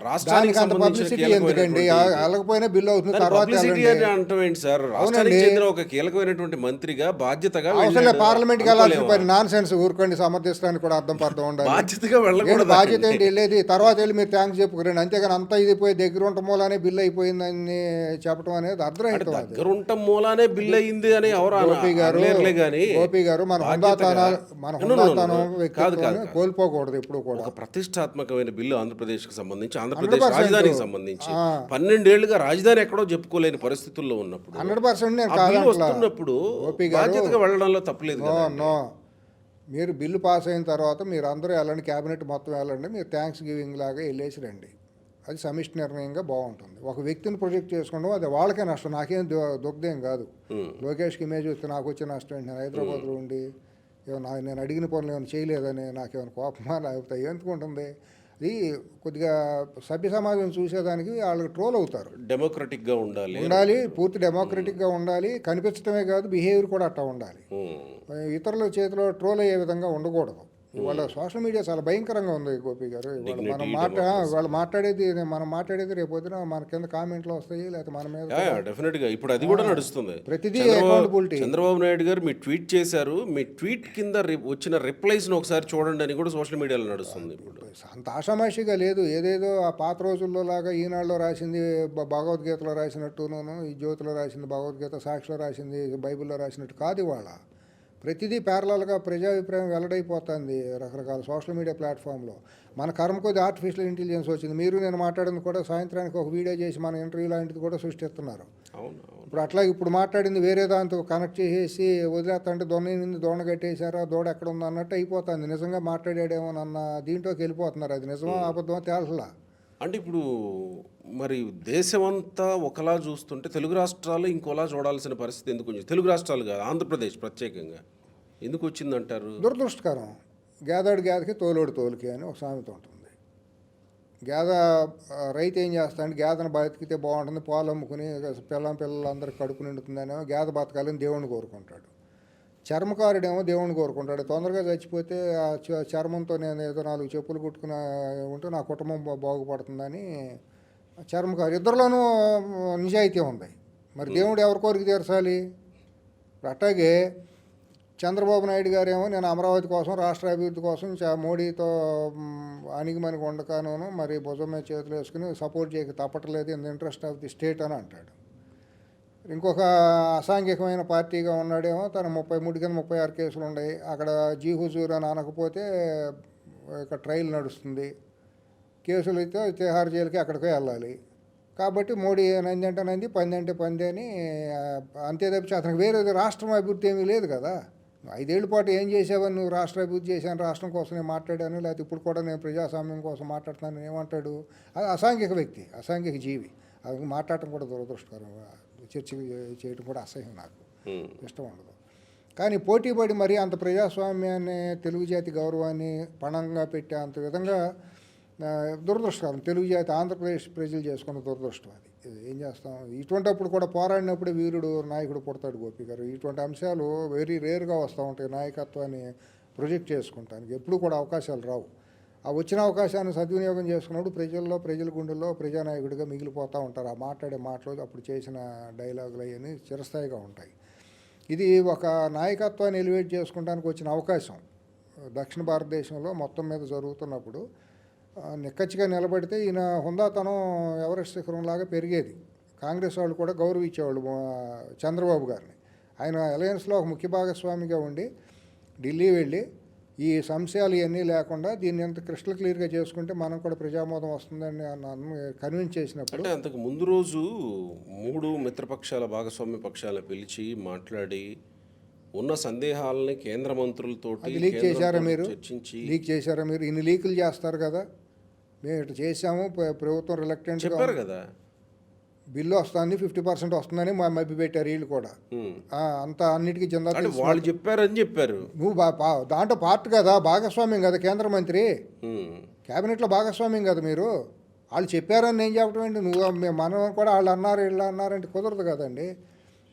రాష్ట్రానికి దానికి అంత సంబంధించిన పబ్లిసిటీ ఎందుకండి? వెళ్ళకపోయినా బిల్లు అవుతుంది, తర్వాత పబ్లిసిటీ అని అంటాం ఏంటి సార్? రాష్ట్రానికి చెందిన ఒక కీలకమైనటువంటి మంత్రిగా బాధ్యతగా అవసరం పార్లమెంట్కి వెళ్ళాల్సిన పని నాన్ సెన్స్. ఊరుకోండి, సమర్థిస్తానికి కూడా అర్థం ఉండాలి. బాధ్యతగా ఏంటి వెళ్ళకూడదు. బాధ్యత ఏంటి? వెళ్ళేది తర్వాత వెళ్ళి మీరు థ్యాంక్స్ చెప్పుకోరండి. అంతేగాని అంతా ఇది పోయి దగ్గర ఉండటం మూలానే బిల్లు అయిపోయిందని చెప్పడం అనేది అర్థరహితం. అది దగ్గర ఉండటం మూలానే బిల్లు అయింది అని ఎవరు అనలేరులే గానీ గోపి గారు, మన హుందాతనం వ్యక్తిత్వాన్ని కోల్పోకూడదు ఎప్పుడు కూడా. ఒక ప్రతిష్టాత్మకమైన బిల్లు ఆంధ్రప్రదేశ్కి సంబంధించి, ఆంధ్రప్రదేశ్ రాజధానికి సంబంధించి 12 ఏళ్లుగా రాజధాని ఎక్కడో చెప్పుకోలేని పరిస్థితుల్లో ఉన్నప్పుడు 100% నేను ఆ బిల్లు కాదంటలా. వస్తున్నప్పుడు గోపి గారు, బాధ్యతగా వెళ్ళడంలో తప్పలేదు కదా. నో, మీరు బిల్లు పాస్ అయిన తర్వాత మీరు అందరూ వెళ్ళండి, క్యాబినెట్ మొత్తం వెళ్ళండి, మీరు థ్యాంక్స్ గివింగ్ లాగా వెళ్ళేసి రండి. అది సమిష్టి నిర్ణయంగా బాగుంటుంది. ఒక వ్యక్తిని ప్రొజెక్ట్ చేసుకోవడం అది వాళ్ళకే నష్టం, నాకేం దుగ్ధేం కాదు. లోకేష్కి ఇమేజ్ వస్తే నాకు వచ్చే నష్టం ఏంటి? నేను హైదరాబాద్లో ఉండి నేను అడిగిన పనులు ఏమైనా చేయలేదని నాకేమైనా కోపమా లేకపోతే ఎందుకు ఉంటుంది? ఇది కొద్దిగా సభ్య సమాజం చూసేదానికి వాళ్ళకి ట్రోల్ అవుతారు. డెమోక్రటిక్గా ఉండాలి, పూర్తి డెమోక్రటిక్గా ఉండాలి. కనిపించడమే కాదు, బిహేవియర్ కూడా అట్టా ఉండాలి. ఇతరుల చేతిలో ట్రోల్ అయ్యే విధంగా ఉండకూడదు. వాళ్ళ సోషల్ మీడియా చాలా భయంకరంగా ఉంది గోపి గారు. వాళ్ళు మాట్లాడేది రేపు పొద్దున మన కింద కామెంట్లు వస్తాయి, లేకపోతే మన మీద డెఫినెట్గా ఇప్పుడు అది కూడా నడుస్తుంది. ప్రతిదీ అకౌంటబిలిటీ. చంద్రబాబు నాయుడు గారు మీ ట్వీట్ చేశారు, మీ ట్వీట్ కింద వచ్చిన రిప్లైస్ని ఒకసారి చూడండి అని కూడా సోషల్ మీడియాలో నడుస్తుంది. ఇప్పుడు అంత ఆషామాషిగా లేదు. ఏదేదో ఆ పాత రోజుల్లో లాగా ఈనాడులో రాసింది భగవద్గీతలో రాసినట్టును, ఈ జ్యోతిలో రాసింది భగవద్గీత, సాక్షిలో రాసింది బైబిల్లో రాసినట్టు కాదు. ఇవాళ ప్రతిదీ ప్యారలల్గా ప్రజాభిప్రాయం వెల్లడైపోతుంది రకరకాల సోషల్ మీడియా ప్లాట్ఫామ్లో. మన కర్మ కొద్ది ఆర్టిఫిషియల్ ఇంటెలిజెన్స్ వచ్చింది. మీరు నేను మాట్లాడింది కూడా సాయంత్రానికి ఒక వీడియో చేసి మన ఇంటర్వ్యూ లాంటిది కూడా సృష్టిస్తున్నారు. ఇప్పుడు అట్లా ఇప్పుడు మాట్లాడింది వేరే దాంతో కనెక్ట్ చేసేసి వదిలేస్తుంటే దొండ కట్టేశారా, దూడ ఎక్కడ ఉందో అన్నట్టు అయిపోతుంది. నిజంగా మాట్లాడాడేమోనన్న దీంట్లోకి వెళ్ళిపోతున్నారు. అది నిజమో అబద్ధమో తేల్చలా. అంటే ఇప్పుడు మరి దేశమంతా ఒకలా చూస్తుంటే తెలుగు రాష్ట్రాలు ఇంకోలా చూడాల్సిన పరిస్థితి ఎందుకు వచ్చింది? తెలుగు రాష్ట్రాలు కాదు, ఆంధ్రప్రదేశ్ ప్రత్యేకంగా ఎందుకు వచ్చిందంటారు? దురదృష్టకరం. గేదాడు గేదకి తోలోడు తోలుకి అని ఒక సామెత ఉంటుంది. గేద రైతు ఏం చేస్తాడంటే గేదను బతికితే బాగుంటుంది, పాలు అమ్ముకుని పిల్లలందరికీ కడుపు నిండుతుందనేమో గేద బతకాలని దేవుణ్ణి కోరుకుంటాడు. చర్మకారుడేమో దేవుణ్ణి కోరుకుంటాడు, తొందరగా చచ్చిపోతే ఆ చర్మంతో నేను ఏదో 4 చెప్పులు కుట్టుకుని ఉంటే నా కుటుంబం బాగుపడుతుందని చర్మకారు. ఇద్దరిలోనూ నిజాయితీ ఉంది. మరి దేవుడు ఎవరి కోరిక తీర్చాలి? అట్లాగే చంద్రబాబు నాయుడు గారేమో నేను అమరావతి కోసం, రాష్ట్ర అభివృద్ధి కోసం మోడీతో అణిగిమణిగి ఉండకాను, మరి భుజం మీద చేతులు వేసుకుని సపోర్ట్ చేయక తప్పట్లేదు, in the interest of the state అని అంటాడు. ఇంకొక అసాంఘికమైన పార్టీగా ఉన్నాడేమో తన 33 కింద 36 కేసులు ఉన్నాయి. అక్కడ జీ హుజూర్ అని అనకపోతే ఇక్కడ ట్రయల్ నడుస్తుంది. కేసులు అయితే తిహార్ జైలుకి అక్కడికే వెళ్ళాలి. కాబట్టి మోడీ నంది అంటే నంది, పంది అంటే పంది అని అంతే తప్పించి అతనికి వేరే రాష్ట్రం అభివృద్ధి ఏమీ లేదు కదా. 5 ఏళ్ల పాటు ఏం చేసావని నువ్వు రాష్ట్ర అభివృద్ధి చేశాను, రాష్ట్రం కోసం నేను మాట్లాడాను, లేకపోతే ఇప్పుడు కూడా నేను ప్రజాస్వామ్యం కోసం మాట్లాడుతున్నాను ఏమంటాడు? అది అసాంఘిక వ్యక్తి, అసాంఘిక జీవి. అది మాట్లాడటం కూడా దురదృష్టకరం. చర్చ చేయడం కూడా అసహ్యం, నాకు ఇష్టం ఉండదు. కానీ పోటీపడి మరి అంత ప్రజాస్వామ్యాన్ని, తెలుగు జాతి గౌరవాన్ని పణంగా పెట్టే అంత విధంగా దురదృష్టకరం. తెలుగు జాతి ఆంధ్రప్రదేశ్ ప్రజలు చేసుకున్న దురదృష్టం. అది ఏం చేస్తాం? ఇటువంటిప్పుడు కూడా పోరాడినప్పుడే వీరుడు నాయకుడు పుడతాడు గోపి గారు. ఇటువంటి అంశాలు వెరీ రేర్గా వస్తూ ఉంటాయి. నాయకత్వాన్ని ప్రొజెక్ట్ చేసుకుంటానికి ఎప్పుడు కూడా అవకాశాలు రావు. ఆ వచ్చిన అవకాశాన్ని సద్వినియోగం చేసుకున్నప్పుడు ప్రజల గుండెల్లో ప్రజానాయకుడిగా మిగిలిపోతూ ఉంటారు. ఆ మాట్లాడే మాటలు, అప్పుడు చేసిన డైలాగులు అవన్నీ చిరస్థాయిగా ఉంటాయి. ఇది ఒక నాయకత్వాన్ని ఎలివేట్ చేసుకోవడానికి వచ్చిన అవకాశం. దక్షిణ భారతదేశంలో మొత్తం మీద జరుగుతున్నప్పుడు నిక్కచ్చిగా నిలబడితే ఈయన హుందాతనం ఎవరెస్ట్ శిఖరంలాగా పెరిగేది. కాంగ్రెస్ వాళ్ళు కూడా గౌరవించేవాళ్ళు చంద్రబాబు గారిని. ఆయన అలయన్స్లో ఒక ముఖ్య భాగస్వామిగా ఉండి ఢిల్లీ వెళ్ళి ఈ సంశయాలు ఇవన్నీ లేకుండా దీన్ని ఎంత క్రిస్టల్ క్లియర్గా చేసుకుంటే మనం కూడా ప్రజామోదం వస్తుందని నన్ను కన్విన్స్ చేసినప్పుడు అంటే అంతకు ముందు రోజు 3 మిత్రపక్షాల భాగస్వామ్య పక్షాలను పిలిచి మాట్లాడి ఉన్న సందేహాలని కేంద్ర మంత్రులతోటి అది లీక్ చేశారా మీరు చర్చించి లీక్ చేశారా మీరు ఇన్ని లీకులు చేస్తారు కదా మేము ఇట్లా చేసాము ప్రభుత్వం రిలక్టెంట్గా చెప్పారు కదా. బిల్లు వస్తుంది 50% వస్తుందని మభ్య పెట్టారు వీళ్ళు కూడా ఉమ్. అంత అన్నిటికీ జిందా అంటే వాళ్ళు చెప్పారని చెప్పారు. నువ్వు దాంట్లో పార్ట్ కదా, భాగస్వామ్యం కదా కేంద్ర మంత్రి, ఉమ్. క్యాబినెట్లో భాగస్వామ్యం కదా మీరు. వాళ్ళు చెప్పారని నేను చెప్పడం ఏంటి, మనం కూడా వాళ్ళు అన్నారు వీళ్ళు అన్నారంటే కుదరదు కదండి.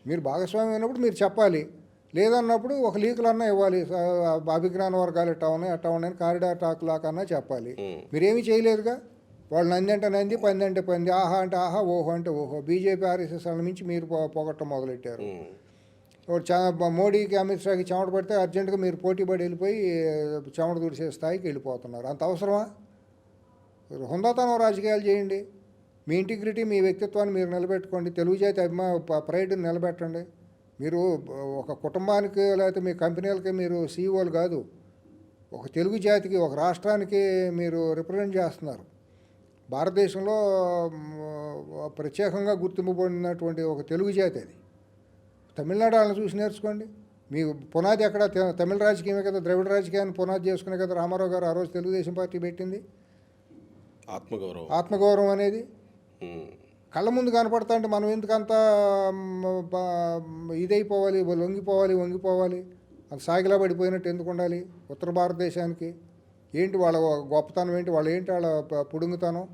మీరు భాగస్వామ్యం అయినప్పుడు మీరు చెప్పాలి, లేదన్నప్పుడు ఒక లీకులు అన్నా ఇవ్వాలి. అభిజ్ఞాన వర్గాలు ఎట్టా ఉన్నాయి కారిడార్ టాక్ లాక్ అన్నా చెప్పాలి. మీరేమీ చేయలేదుగా. వాళ్ళు నంది అంటే నంది, పంది అంటే పంది, ఆహా అంటే ఆహా, ఓహో అంటే ఓహో. బీజేపీ ఆర్ఎస్ఎస్ వాళ్ళ నుంచి మీరు పొగట్టం మొదలెట్టారు. మోడీకి అమిత్ షాకి చెమట పడితే అర్జెంటుగా మీరు పోటీ పడి వెళ్ళిపోయి చెమట తుడిసే స్థాయికి వెళ్ళిపోతున్నారు. అంత అవసరమా? హుందాతనం రాజకీయాలు చేయండి. మీ ఇంటిగ్రిటీ మీ వ్యక్తిత్వాన్ని మీరు నిలబెట్టుకోండి. తెలుగు జాతి ప్రైడ్ని నిలబెట్టండి. మీరు ఒక కుటుంబానికి లేకపోతే మీ కంపెనీలకి మీరు సీఈఓలు కాదు, ఒక తెలుగు జాతికి ఒక రాష్ట్రానికి మీరు రిప్రజెంట్ చేస్తున్నారు. భారతదేశంలో ప్రత్యేకంగా గుర్తింపు పొందినటువంటి ఒక తెలుగు జాతి అది. తమిళనాడు వాళ్ళని చూసి నేర్చుకోండి. మీ పునాది ఎక్కడ? తమిళ రాజకీయమే కదా, ద్రవిడ రాజకీయాన్ని పునాది చేసుకునే కదా రామారావు గారు ఆ రోజు తెలుగుదేశం పార్టీ పెట్టింది. ఆత్మగౌరవం అనేది కళ్ళ ముందు కనపడతా అంటే మనం ఎందుకంతా ఇదైపోవాలి, వంగిపోవాలి, అది సాగిలా పడిపోయినట్టు ఎందుకు ఉండాలి? ఉత్తర భారతదేశానికి ఏంటి వాళ్ళ గొప్పతనం ఏంటి, వాళ్ళు ఏంటి వాళ్ళ పుడుంగుతనం?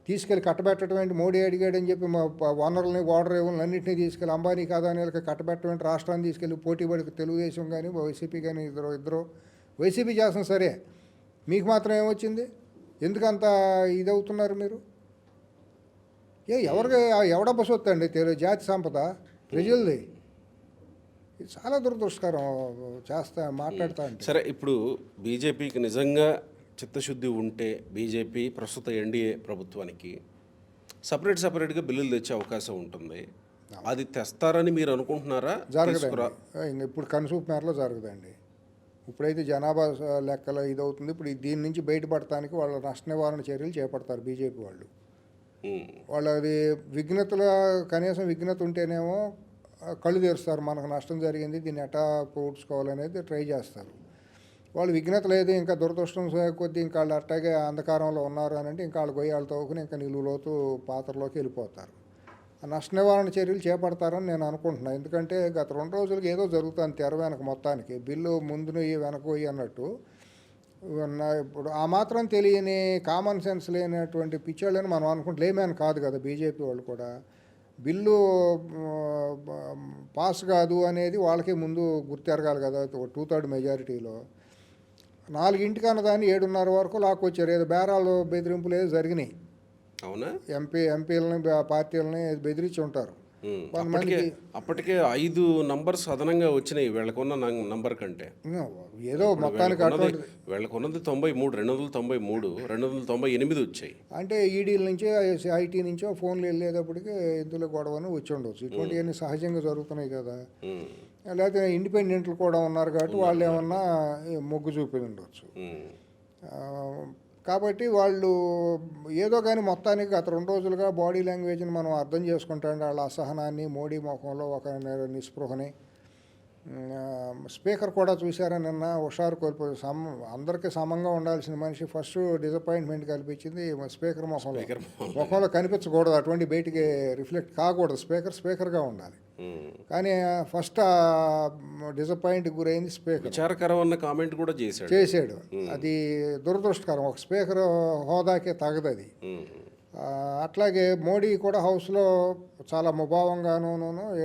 తీసుకెళ్ళి కట్టబెట్టడం ఏంటి? మోడీ అడిగాడని చెప్పి మా వనరులని వాటర్ రేవులను అన్నింటినీ తీసుకెళ్ళి అంబానీ కాదానీలకి కట్టబెట్టడం ఏంటి? రాష్ట్రాన్ని తీసుకెళ్ళి పోటీ పడి తెలుగుదేశం కానీ వైసీపీ కానీ ఇద్దరు వైసీపీ చేస్తాం సరే, మీకు మాత్రం ఏమొచ్చింది? ఎందుకంత ఇదవుతున్నారు మీరు? ఎవడబ్బ సొత్తు అండి తెలుగు జాతి సంపద ప్రజలది. ఇది చాలా దురదృష్టకరం మాట్లాడుతా అంటే. సరే, ఇప్పుడు బీజేపీకి నిజంగా చిత్తశుద్ధి ఉంటే బీజేపీ ప్రస్తుత ఎన్డీఏ ప్రభుత్వానికి సపరేట్గా బిల్లులు తెచ్చే అవకాశం ఉంటుంది. అది తెస్తారని మీరు అనుకుంటున్నారా? జరగదండి. ఇప్పుడు కన్సూప్ మేరలో జరగదండి. ఇప్పుడైతే జనాభా లెక్కలు ఇదవుతుంది. ఇప్పుడు దీని నుంచి బయటపడటానికి వాళ్ళ నష్ట నివారణ చర్యలు చేపడతారు బీజేపీ వాళ్ళు. అది కనీసం విఘ్నత ఉంటేనేమో కళ్ళు తెరుస్తారు, మనకు నష్టం జరిగింది, దీన్ని ఎట్టా పూడ్చుకోవాలనేది ట్రై చేస్తారు. వాళ్ళు విఘ్నత లేదు, ఇంకా దురదృష్టం కొద్దీ ఇంకా వాళ్ళు అట్టాగే అంధకారంలో ఉన్నారు అని అంటే ఇంకా వాళ్ళు గొయ్యాలు తవ్వుకుని ఇంకా నిలువులోతు పాత్రలోకి వెళ్ళిపోతారు. ఆ నష్ట నివారణ చర్యలు చేపడతారని నేను అనుకుంటున్నాను. ఎందుకంటే గత 2 రోజులకి ఏదో జరుగుతుంది తెర వెనక మొత్తానికి, బిల్లు ముందును వెనకపోయి అన్నట్టు. ఇప్పుడు ఆ మాత్రం తెలియని కామన్ సెన్స్ లేనటువంటి పిచ్చోళ్ళని మనం అనుకుంటే లేమని కాదు కదా బీజేపీ వాళ్ళు కూడా. బిల్లు పాస్ కాదు అనేది వాళ్ళకే ముందు గుర్తెరగాలి కదా. 2/3 మెజారిటీలో 4 అన్నదాన్ని 7:30 వరకు లాక్కొచ్చారు. ఏదో బేరాలు బెదిరింపులు ఏదో జరిగినాయి. అవునా? ఎంపీలని పార్టీలని బెదిరించి ఉంటారు. అప్పటికే 5 నంబర్స్ అదనంగా వచ్చినాయి వీళ్ళకున్న నంబర్ కంటే. ఏదో మొత్తానికి వీళ్ళకున్నది 93, 298 వచ్చాయి. అంటే ఈడీల నుంచి ఐటీ నుంచో ఫోన్లు వెళ్ళేటప్పటికి ఇందులో గొడవని వచ్చి ఉండవచ్చు. ఇటువంటివన్నీ సహజంగా జరుగుతున్నాయి కదా. లేకపోతే ఇండిపెండెంట్లు కూడా ఉన్నారు కాబట్టి వాళ్ళు ఏమన్నా మొగ్గు చూపి ఉండవచ్చు. కాబట్టి వాళ్ళు ఏదో కానీ మొత్తానికి గత 2 రోజులుగా బాడీ లాంగ్వేజ్ని మనం అర్థం చేసుకుంటాం. వాళ్ళ అసహనాన్ని, మోడీ ముఖంలో ఒక నిస్పృహని. స్పీకర్ కూడా చూసారా నిన్న హుషారు కోల్పోయి. అందరికీ సమంగా ఉండాల్సిన మనిషి ఫస్ట్ డిసప్పాయింట్మెంట్ కల్పించింది స్పీకర్ ముఖంలో కనిపించకూడదు. అటువంటి బయటికి రిఫ్లెక్ట్ కాకూడదు. స్పీకర్గా ఉండాలి. కానీ ఫస్ట్ డిసప్పాయింట్కి గురైంది స్పీకర్. విచారకరమైన కామెంట్ కూడా చేశాడు. అది దురదృష్టకరం. ఒక స్పీకర్ హోదాకే తగదు అది. అట్లాగే మోడీ కూడా హౌస్లో చాలా ముభావంగానూ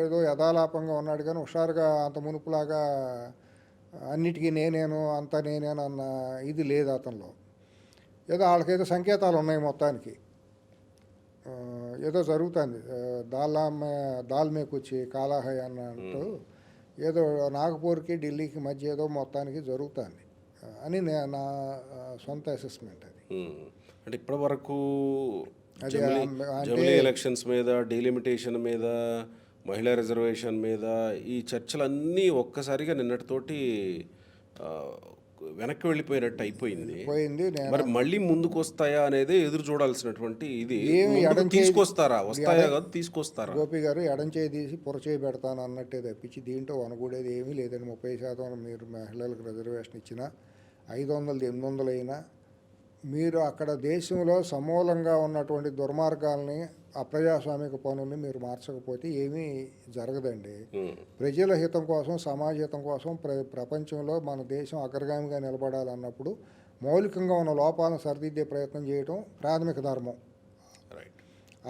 ఏదో యథాలాపంగా ఉన్నాడు, కానీ హుషారుగా అంత మునుపులాగా అన్నిటికీ నేనేను అన్న ఇది లేదు అతనిలో. ఏదో వాళ్ళకేదో సంకేతాలు ఉన్నాయి మొత్తానికి. ఏదో జరుగుతుంది. దాల్ మేకొచ్చి కాలాహై అన్నట్టు ఏదో నాగపూర్కి ఢిల్లీకి మధ్య ఏదో మొత్తానికి జరుగుతుంది అని నా సొంత అసెస్మెంట్. అది అంటే ఇప్పటి వరకు జమిలీ ఎలక్షన్స్ మీద, డీలిమిటేషన్ మీద, మహిళా రిజర్వేషన్ మీద ఈ చర్చలన్నీ ఒక్కసారిగా నిన్నటితోటి వెనక్కి వెళ్ళిపోయినట్టు అయిపోయింది. పోయింది. మరి మళ్ళీ ముందుకు వస్తాయా అనేది ఎదురు చూడాల్సినటువంటి ఇది. ఏమి ముందుకు ఎడం చేయి- తీసుకొస్తారా, వస్తాయా కాదు తీసుకొస్తారా? గోపి గారు ఎడం చేయి తీసి పొరచేయి పెడతాను అన్నట్టే తప్పించి దీంట్లో అనుకూడేది ఏమీ లేదండి. 30% మీరు మహిళలకు రిజర్వేషన్ ఇచ్చినా 500 800 అయినా మీరు అక్కడ దేశంలో సమూలంగా ఉన్నటువంటి దుర్మార్గాల్ని అప్రజాస్వామిక పనుల్ని మీరు మార్చకపోతే ఏమీ జరగదండి. ప్రజల హితం కోసం, సమాజ హితం కోసం ప్రపంచంలో మన దేశం అగ్రగామిగా నిలబడాలన్నప్పుడు మౌలికంగా ఉన్న లోపాలను సరిదిద్దే ప్రయత్నం చేయడం ప్రాథమిక ధర్మం. రైట్.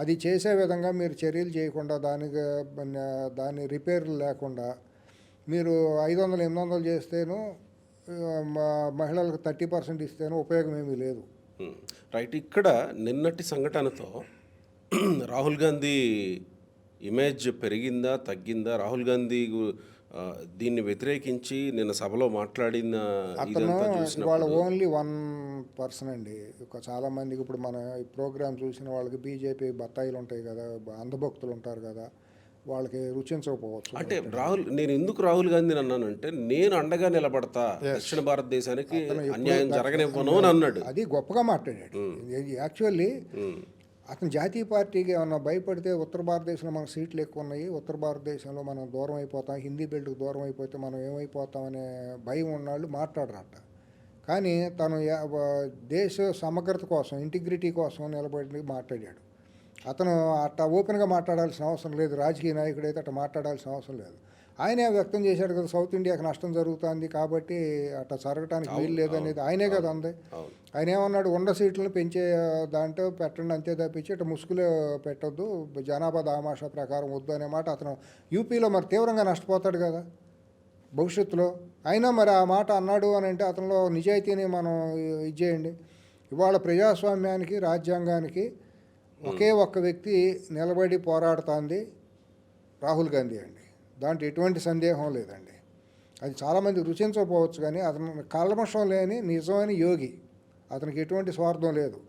అది చేసే విధంగా మీరు చర్యలు చేయకుండా దాని రిపేర్లు లేకుండా మీరు 500 800 చేస్తేను మహిళలకు 30% ఇస్తేనూ ఉపయోగం ఏమీ లేదు. రైట్. ఇక్కడ నిన్నటి సంఘటనతో రాహుల్ గాంధీ ఇమేజ్ పెరిగిందా తగ్గిందా? రాహుల్ గాంధీ దీన్ని వ్యతిరేకించి నిన్న సభలో మాట్లాడిన అతను ఇదంతా వాళ్ళ చూసినప్పుడు ఓన్లీ 1% అండి. చాలామందికి ఇప్పుడు మన ఈ ప్రోగ్రామ్ చూసిన వాళ్ళకి బీజేపీ బత్తాయిలు ఉంటాయి కదా, అంధభక్తులు ఉంటారు కదా, వాళ్ళకి రుచించకపోవచ్చు. అంటే నేను ఎందుకు రాహుల్ గాంధీని అన్నానంటే, నేను అండగా నిలబడతా, దక్షిణ భారతదేశానికి అన్యాయం జరగనివ్వను అని అన్నాడు. అది గొప్పగా మాట్లాడాడు. యాక్చువల్లీ అతను జాతీయ పార్టీకి ఏమన్నా భయపడితే ఉత్తర భారతదేశంలో మనకు సీట్లు ఎక్కువ ఉన్నాయి, ఉత్తర భారతదేశంలో మనం దూరం అయిపోతాం, హిందీ బెల్ట్కి దూరం అయిపోతే మనం ఏమైపోతామనే భయం ఉన్నాళ్ళు మాట్లాడరట. కానీ తను దేశ సమగ్రత కోసం, ఇంటిగ్రిటీ కోసం నిలబడి మాట్లాడాడు. అతను అట్లా ఓపెన్గా మాట్లాడాల్సిన అవసరం లేదు. రాజకీయ నాయకుడు అయితే అట్లా మాట్లాడాల్సిన అవసరం లేదు. ఆయనే వ్యక్తం చేశాడు కదా, సౌత్ ఇండియాకి నష్టం జరుగుతుంది కాబట్టి అట్లా జరగటానికి వీలు లేదనేది ఆయనే కదా అంది. ఆయన ఏమన్నాడు, 100 సీట్లను పెంచే దాంట్లో పెట్టండి అంతే తప్పించి ఇట్లా ముసుగులో పెట్టొద్దు, జనాభా దామాషా ప్రకారం వద్దు అనే మాట. అతను యూపీలో మరి తీవ్రంగా నష్టపోతాడు కదా భవిష్యత్తులో. అయినా మరి ఆ మాట అన్నాడు అని అంటే అతనిలో నిజాయితీని మనం ఇచ్చేయండి. ఇవాళ ప్రజాస్వామ్యానికి, రాజ్యాంగానికి ఒకే ఒక్క వ్యక్తి నిలబడి పోరాడుతోంది, రాహుల్ గాంధీ అండి. దాంట్లో ఎటువంటి సందేహం లేదండి. అది చాలామంది రుచించకపోవచ్చు కానీ అతను కల్మషం లేని నిజమైన యోగి. అతనికి ఎటువంటి స్వార్థం లేదు.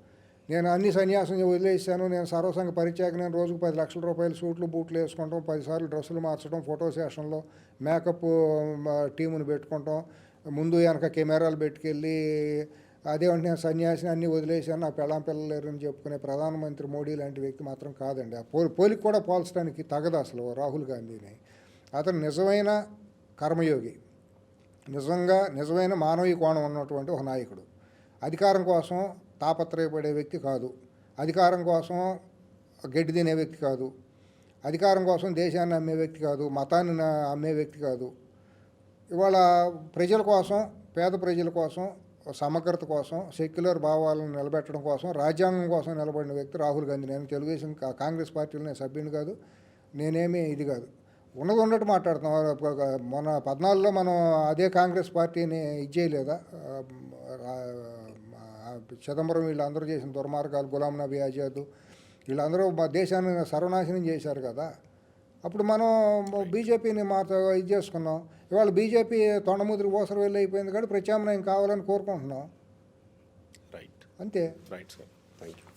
నేను అన్ని సన్యాసం వదిలేసాను, నేను సర్వసంగ పరిత్యాగం, నేను రోజుకు 10 లక్షల రూపాయలు సూట్లు బూట్లు వేసుకుంటాం, 10 సార్లు డ్రెస్సులు మార్చడం, ఫోటో సెషన్లో మేకప్ టీముని పెట్టుకుంటాం, ముందు వెనక కెమెరాలు పెట్టుకెళ్ళి అదేమంటే నేను సన్యాసిని అన్నీ వదిలేసాను, నా పిల్లలు లేరు అని చెప్పుకునే ప్రధానమంత్రి మోడీ లాంటి వ్యక్తి మాత్రం కాదండి. ఆ పోలికి కూడా పోల్చడానికి తగదు అసలు రాహుల్ గాంధీని. అతను నిజమైన కర్మయోగి, నిజమైన మానవీయ కోణం ఉన్నటువంటి ఒక నాయకుడు. అధికారం కోసం తాపత్రయపడే వ్యక్తి కాదు, అధికారం కోసం గడ్డి తినే వ్యక్తి కాదు, అధికారం కోసం దేశాన్ని అమ్మే వ్యక్తి కాదు, మతాన్ని అమ్మే వ్యక్తి కాదు. ఇవాళ ప్రజల కోసం, పేద ప్రజల కోసం, సమగ్రత కోసం, సెక్యులర్ భావాలను నిలబెట్టడం కోసం, రాజ్యాంగం కోసం నిలబడిన వ్యక్తి రాహుల్ గాంధీ. నేను తెలుగుదేశం కాంగ్రెస్ పార్టీలో నేను సభ్యుని కాదు, నేనేమీ ఇది కాదు, ఉన్నది ఉన్నట్టు మాట్లాడుతాం. మొన్న 14లో మనం అదే కాంగ్రెస్ పార్టీని ఇది చేయలేదా, చిదంబరం వీళ్ళందరూ చేసిన దుర్మార్గాలు, గులాం నబీ ఆజాద్ వీళ్ళందరూ మా దేశాన్ని సర్వనాశనం చేశారు కదా. అప్పుడు మనం బీజేపీని మాతో ఇది చేసుకున్నాం. ఇవాళ బీజేపీ తొండముద్రి ఓసరు వెళ్ళి అయిపోయింది కాబట్టి ప్రత్యామ్నాయం కావాలని కోరుకుంటున్నాం. రైట్. అంతే. Right sir, thank you.